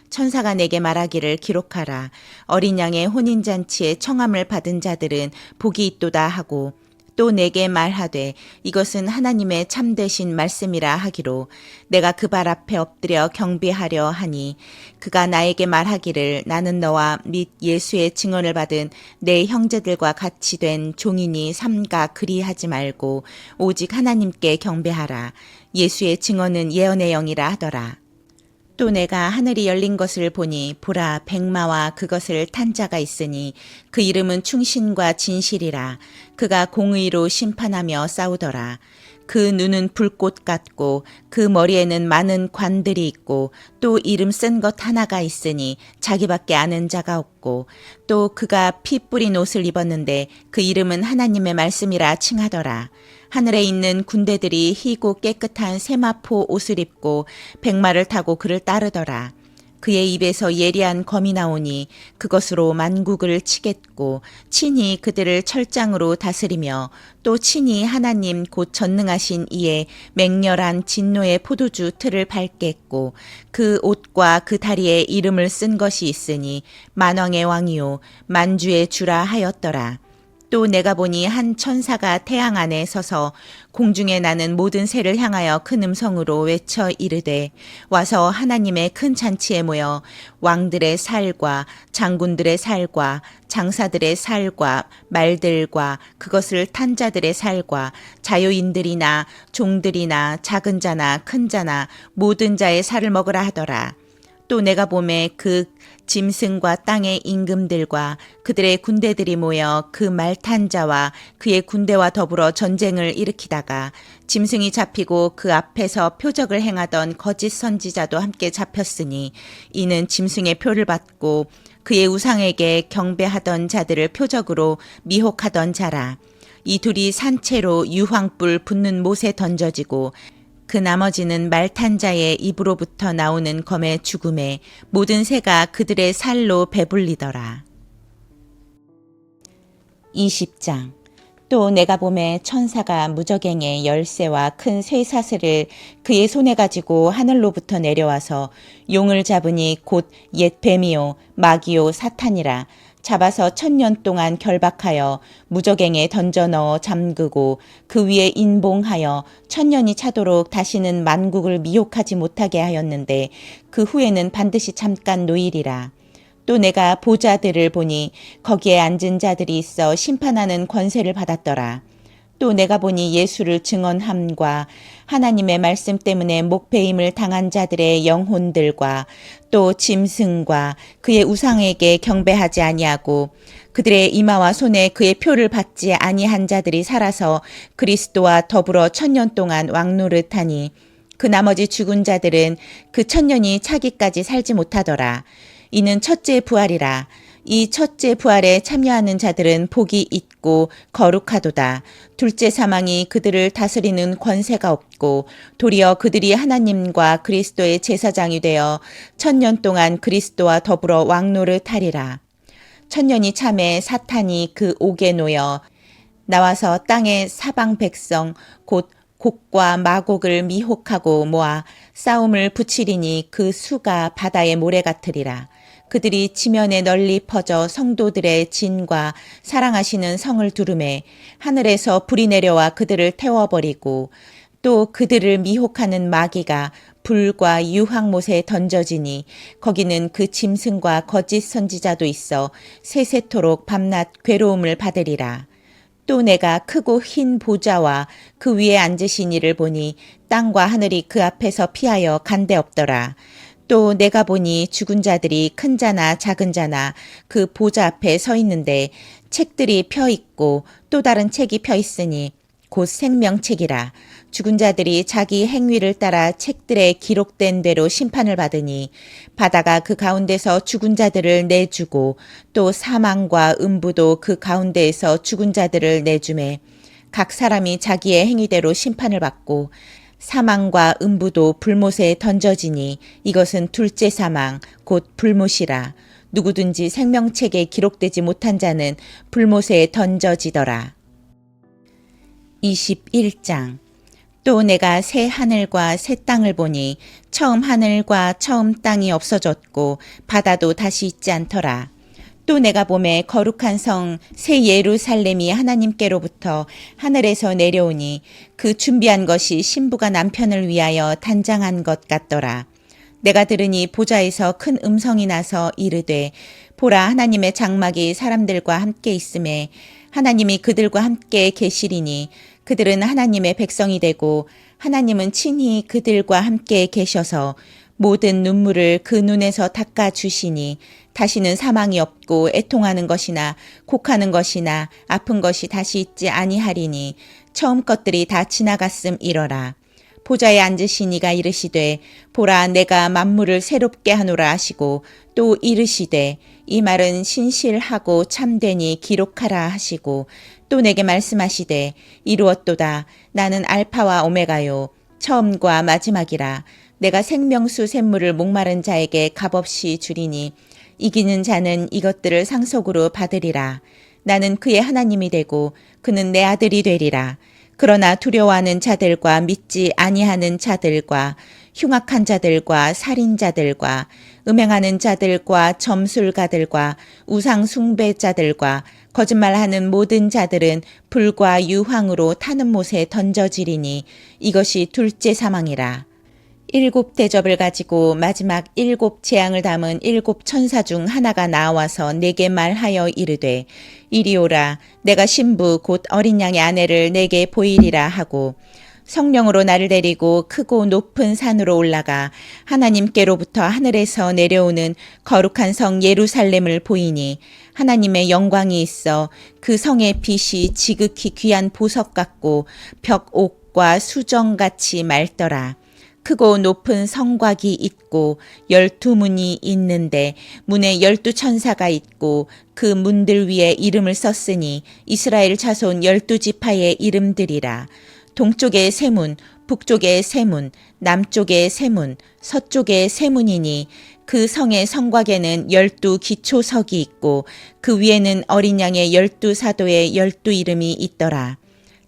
천사가 내게 말하기를 기록하라. 어린 양의 혼인잔치에 청함을 받은 자들은 복이 있도다 하고 또 내게 말하되 이것은 하나님의 참되신 말씀이라 하기로 내가 그 발 앞에 엎드려 경배하려 하니 그가 나에게 말하기를 나는 너와 및 예수의 증언을 받은 내 형제들과 같이 된 종이니 삼가 그리하지 말고 오직 하나님께 경배하라. 예수의 증언은 예언의 영이라 하더라. 또 내가 하늘이 열린 것을 보니 보라 백마와 그것을 탄 자가 있으니 그 이름은 충신과 진실이라. 그가 공의로 심판하며 싸우더라. 그 눈은 불꽃 같고 그 머리에는 많은 관들이 있고 또 이름 쓴 것 하나가 있으니 자기밖에 아는 자가 없고 또 그가 피 뿌린 옷을 입었는데 그 이름은 하나님의 말씀이라 칭하더라. 하늘에 있는 군대들이 희고 깨끗한 세마포 옷을 입고 백마를 타고 그를 따르더라. 그의 입에서 예리한 검이 나오니 그것으로 만국을 치겠고 친히 그들을 철장으로 다스리며 또 친히 하나님 곧 전능하신 이의 맹렬한 진노의 포도주 틀을 밟겠고 그 옷과 그 다리에 이름을 쓴 것이 있으니 만왕의 왕이요 만주의 주라 하였더라. 또 내가 보니 한 천사가 태양 안에 서서 공중에 나는 모든 새를 향하여 큰 음성으로 외쳐 이르되 와서 하나님의 큰 잔치에 모여 왕들의 살과 장군들의 살과 장사들의 살과 말들과 그것을 탄 자들의 살과 자유인들이나 종들이나 작은 자나 큰 자나 모든 자의 살을 먹으라 하더라. 또 내가 보매 그 짐승과 땅의 임금들과 그들의 군대들이 모여 그 말 탄 자와 그의 군대와 더불어 전쟁을 일으키다가 짐승이 잡히고 그 앞에서 표적을 행하던 거짓 선지자도 함께 잡혔으니 이는 짐승의 표를 받고 그의 우상에게 경배하던 자들을 표적으로 미혹하던 자라. 이 둘이 산채로 유황불 붙는 못에 던져지고 그 나머지는 말 탄 자의 입으로부터 나오는 검의 죽음에 모든 새가 그들의 살로 배불리더라. 20장. 또 내가 보매 천사가 무저갱의 열쇠와 큰 쇠사슬을 그의 손에 가지고 하늘로부터 내려와서 용을 잡으니 곧 옛 뱀이요 마귀요 사탄이라. 잡아서 1000년 동안 결박하여 무저갱에 던져 넣어 잠그고 그 위에 인봉하여 1000년이 차도록 다시는 만국을 미혹하지 못하게 하였는데 그 후에는 반드시 잠깐 노일이라. 또 내가 보좌들을 보니 거기에 앉은 자들이 있어 심판하는 권세를 받았더라. 또 내가 보니 예수를 증언함과 하나님의 말씀 때문에 목배임을 당한 자들의 영혼들과 또 짐승과 그의 우상에게 경배하지 아니하고 그들의 이마와 손에 그의 표를 받지 아니한 자들이 살아서 그리스도와 더불어 1000년 동안 왕노릇하니 그 나머지 죽은 자들은 그 1000년이 차기까지 살지 못하더라. 이는 첫째 부활이라. 이 첫째 부활에 참여하는 자들은 복이 있고 거룩하도다. 둘째 사망이 그들을 다스리는 권세가 없고 도리어 그들이 하나님과 그리스도의 제사장이 되어 1000년 동안 그리스도와 더불어 왕노릇하리라. 1000년이 참에 사탄이 그 옥에 놓여 나와서 땅의 사방 백성 곧 곡과 마곡을 미혹하고 모아 싸움을 붙이리니 그 수가 바다의 모래 같으리라. 그들이 지면에 널리 퍼져 성도들의 진과 사랑하시는 성을 두르매 하늘에서 불이 내려와 그들을 태워버리고 또 그들을 미혹하는 마귀가 불과 유황못에 던져지니 거기는 그 짐승과 거짓 선지자도 있어 세세토록 밤낮 괴로움을 받으리라. 또 내가 크고 흰 보좌와 그 위에 앉으신 이를 보니 땅과 하늘이 그 앞에서 피하여 간데 없더라. 또 내가 보니 죽은 자들이 큰 자나 작은 자나 그 보좌 앞에 서 있는데 책들이 펴 있고 또 다른 책이 펴 있으니 곧 생명책이라. 죽은 자들이 자기 행위를 따라 책들에 기록된 대로 심판을 받으니 바다가 그 가운데서 죽은 자들을 내주고 또 사망과 음부도 그 가운데에서 죽은 자들을 내주매 각 사람이 자기의 행위대로 심판을 받고 사망과 음부도 불못에 던져지니 이것은 둘째 사망 곧 불못이라. 누구든지 생명책에 기록되지 못한 자는 불못에 던져지더라. 21장. 또 내가 새 하늘과 새 땅을 보니 처음 하늘과 처음 땅이 없어졌고 바다도 다시 있지 않더라. 또 내가 보매 거룩한 성 새 예루살렘이 하나님께로부터 하늘에서 내려오니 그 준비한 것이 신부가 남편을 위하여 단장한 것 같더라. 내가 들으니 보좌에서 큰 음성이 나서 이르되 보라 하나님의 장막이 사람들과 함께 있음에 하나님이 그들과 함께 계시리니 그들은 하나님의 백성이 되고 하나님은 친히 그들과 함께 계셔서 모든 눈물을 그 눈에서 닦아 주시니 다시는 사망이 없고 애통하는 것이나 곡하는 것이나 아픈 것이 다시 있지 아니하리니 처음 것들이 다 지나갔음 이러라. 보좌에 앉으신 이가 이르시되 보라 내가 만물을 새롭게 하노라 하시고 또 이르시되 이 말은 신실하고 참되니 기록하라 하시고 또 내게 말씀하시되 이루었도다. 나는 알파와 오메가요 처음과 마지막이라. 내가 생명수 샘물을 목마른 자에게 값없이 주리니 이기는 자는 이것들을 상속으로 받으리라. 나는 그의 하나님이 되고 그는 내 아들이 되리라. 그러나 두려워하는 자들과 믿지 아니하는 자들과 흉악한 자들과 살인자들과 음행하는 자들과 점술가들과 우상 숭배자들과 거짓말하는 모든 자들은 불과 유황으로 타는 못에 던져지리니 이것이 둘째 사망이라. 7 대접을 가지고 마지막 7 재앙을 담은 7 천사 중 하나가 나와서 내게 말하여 이르되 이리 오라. 내가 신부 곧 어린 양의 아내를 내게 보이리라 하고 성령으로 나를 데리고 크고 높은 산으로 올라가 하나님께로부터 하늘에서 내려오는 거룩한 성 예루살렘을 보이니 하나님의 영광이 있어 그 성의 빛이 지극히 귀한 보석 같고 벽옥과 수정같이 맑더라. 크고 높은 성곽이 있고 12문이 있는데 문에 12천사가 있고 그 문들 위에 이름을 썼으니 이스라엘 자손 12지파의 이름들이라. 동쪽에 세 문, 북쪽에 세 문, 남쪽에 세 문, 서쪽에 세 문이니 그 성의 성곽에는 12 기초석이 있고 그 위에는 어린 양의 12사도의 12 이름이 있더라.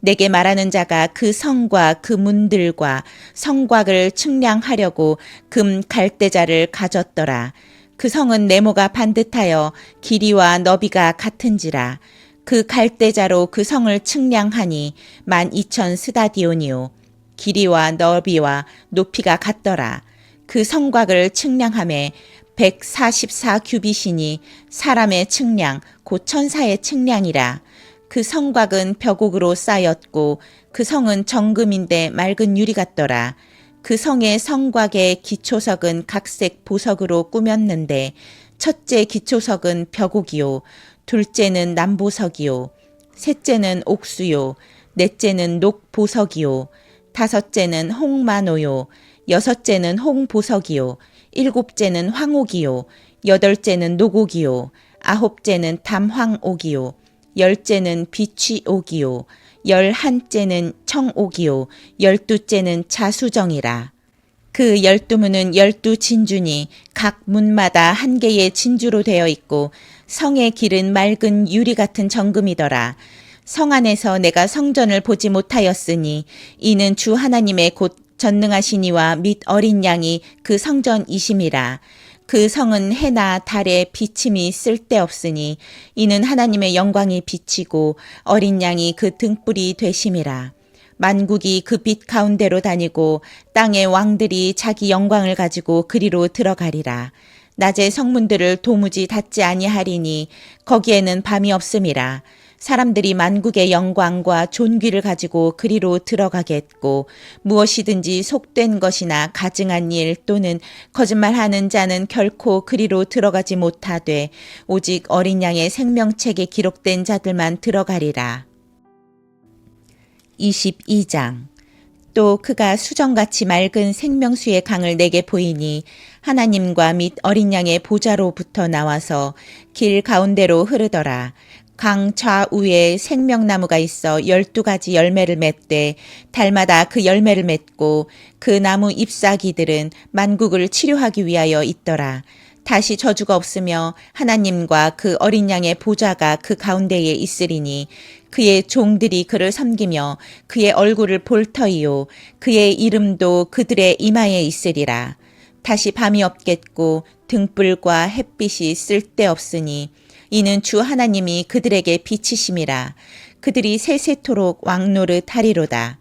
내게 말하는 자가 그 성과 그 문들과 성곽을 측량하려고 금 갈대자를 가졌더라. 그 성은 네모가 반듯하여 길이와 너비가 같은지라. 그 갈대자로 그 성을 측량하니 12,000 스다디온이요. 길이와 너비와 높이가 같더라. 그 성곽을 측량하매 144 규빗이니 사람의 측량 곧 천사의 측량이라. 그 성곽은 벽옥으로 쌓였고 그 성은 정금인데 맑은 유리 같더라. 그 성의 성곽의 기초석은 각색 보석으로 꾸몄는데 첫째 기초석은 벽옥이요, 둘째는 남보석이요, 셋째는 옥수요, 넷째는 녹보석이요, 다섯째는 홍마노요, 여섯째는 홍보석이요, 일곱째는 황옥이요, 여덟째는 녹옥이요, 아홉째는 담황옥이요, 열째는 비취옥이요, 11째는 청옥이요, 12째는 자수정이라. 그 12문은 12진주니 각 문마다 한 개의 진주로 되어 있고 성의 길은 맑은 유리 같은 정금이더라. 성 안에서 내가 성전을 보지 못하였으니 이는 주 하나님의 곧 전능하신 이와 및 어린 양이 그 성전이심이라. 그 성은 해나 달에 비침이 쓸데없으니 이는 하나님의 영광이 비치고 어린 양이 그 등불이 되심이라. 만국이 그 빛 가운데로 다니고 땅의 왕들이 자기 영광을 가지고 그리로 들어가리라. 낮에 성문들을 도무지 닫지 아니하리니 거기에는 밤이 없음이라. 사람들이 만국의 영광과 존귀를 가지고 그리로 들어가겠고 무엇이든지 속된 것이나 가증한 일 또는 거짓말하는 자는 결코 그리로 들어가지 못하되 오직 어린 양의 생명책에 기록된 자들만 들어가리라. 22장. 또 그가 수정같이 맑은 생명수의 강을 내게 보이니 하나님과 및 어린 양의 보좌로부터 나와서 길 가운데로 흐르더라. 강 좌우에 생명나무가 있어 12가지 열매를 맺되 달마다 그 열매를 맺고 그 나무 잎사귀들은 만국을 치료하기 위하여 있더라. 다시 저주가 없으며 하나님과 그 어린 양의 보좌가 그 가운데에 있으리니 그의 종들이 그를 섬기며 그의 얼굴을 볼 터이요 그의 이름도 그들의 이마에 있으리라. 다시 밤이 없겠고 등불과 햇빛이 쓸데없으니 이는 주 하나님이 그들에게 빛이심이라. 그들이 세세토록 왕노릇 하리로다.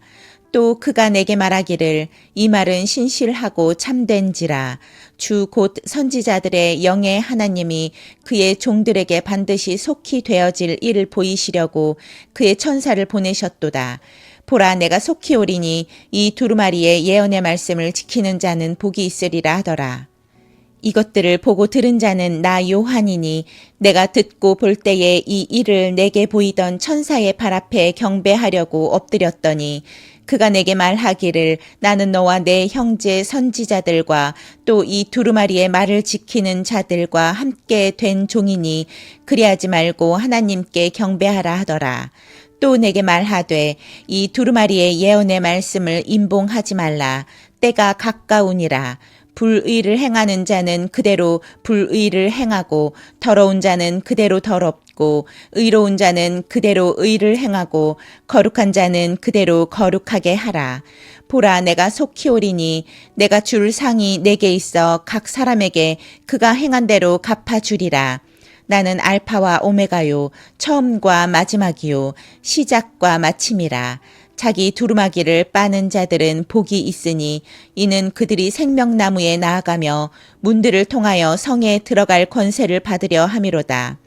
또 그가 내게 말하기를 이 말은 신실하고 참된지라. 주 곧 선지자들의 영의 하나님이 그의 종들에게 반드시 속히 되어질 일을 보이시려고 그의 천사를 보내셨도다. 보라 내가 속히 오리니 이 두루마리의 예언의 말씀을 지키는 자는 복이 있으리라 하더라. 이것들을 보고 들은 자는 나 요한이니 내가 듣고 볼 때에 이 일을 내게 보이던 천사의 발 앞에 경배하려고 엎드렸더니 그가 내게 말하기를 나는 너와 내 형제 선지자들과 또 이 두루마리의 말을 지키는 자들과 함께 된 종이니 그리하지 말고 하나님께 경배하라 하더라. 또 내게 말하되 이 두루마리의 예언의 말씀을 임봉하지 말라. 때가 가까우니라. 불의를 행하는 자는 그대로 불의를 행하고 더러운 자는 그대로 더럽고 의로운 자는 그대로 의를 행하고 거룩한 자는 그대로 거룩하게 하라. 보라 내가 속히 오리니 내가 줄 상이 내게 있어 각 사람에게 그가 행한 대로 갚아주리라. 나는 알파와 오메가요 처음과 마지막이요 시작과 마침이라. 자기 두루마기를 빠는 자들은 복이 있으니 이는 그들이 생명나무에 나아가며 문들을 통하여 성에 들어갈 권세를 받으려 함이로다.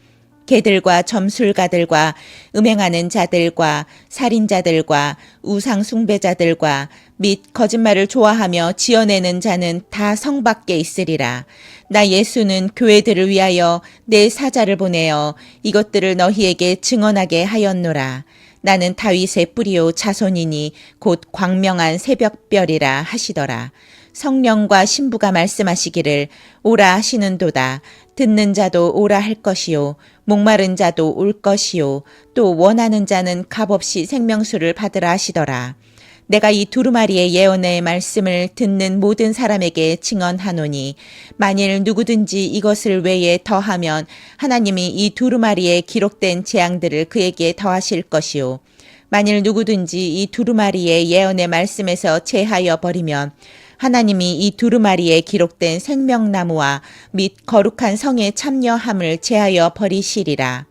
개들과 점술가들과 음행하는 자들과 살인자들과 우상 숭배자들과 및 거짓말을 좋아하며 지어내는 자는 다 성 밖에 있으리라. 나 예수는 교회들을 위하여 내 사자를 보내어 이것들을 너희에게 증언하게 하였노라. 나는 다윗의 뿌리요 자손이니 곧 광명한 새벽별이라 하시더라. 성령과 신부가 말씀하시기를 오라 하시는도다. 듣는 자도 오라 할 것이요 목마른 자도 올 것이요 또 원하는 자는 값없이 생명수를 받으라 하시더라. 내가 이 두루마리의 예언의 말씀을 듣는 모든 사람에게 증언하노니 만일 누구든지 이것을 외에 더하면 하나님이 이 두루마리에 기록된 재앙들을 그에게 더하실 것이요 만일 누구든지 이 두루마리의 예언의 말씀에서 제하여 버리면 하나님이 이 두루마리에 기록된 생명나무와 및 거룩한 성에 참여함을 제하여 버리시리라.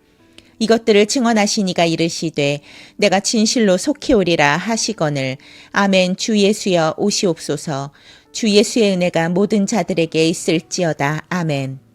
이것들을 증언하시니가 이르시되 내가 진실로 속히 오리라 하시거늘 아멘. 주 예수여 오시옵소서. 주 예수의 은혜가 모든 자들에게 있을지어다. 아멘.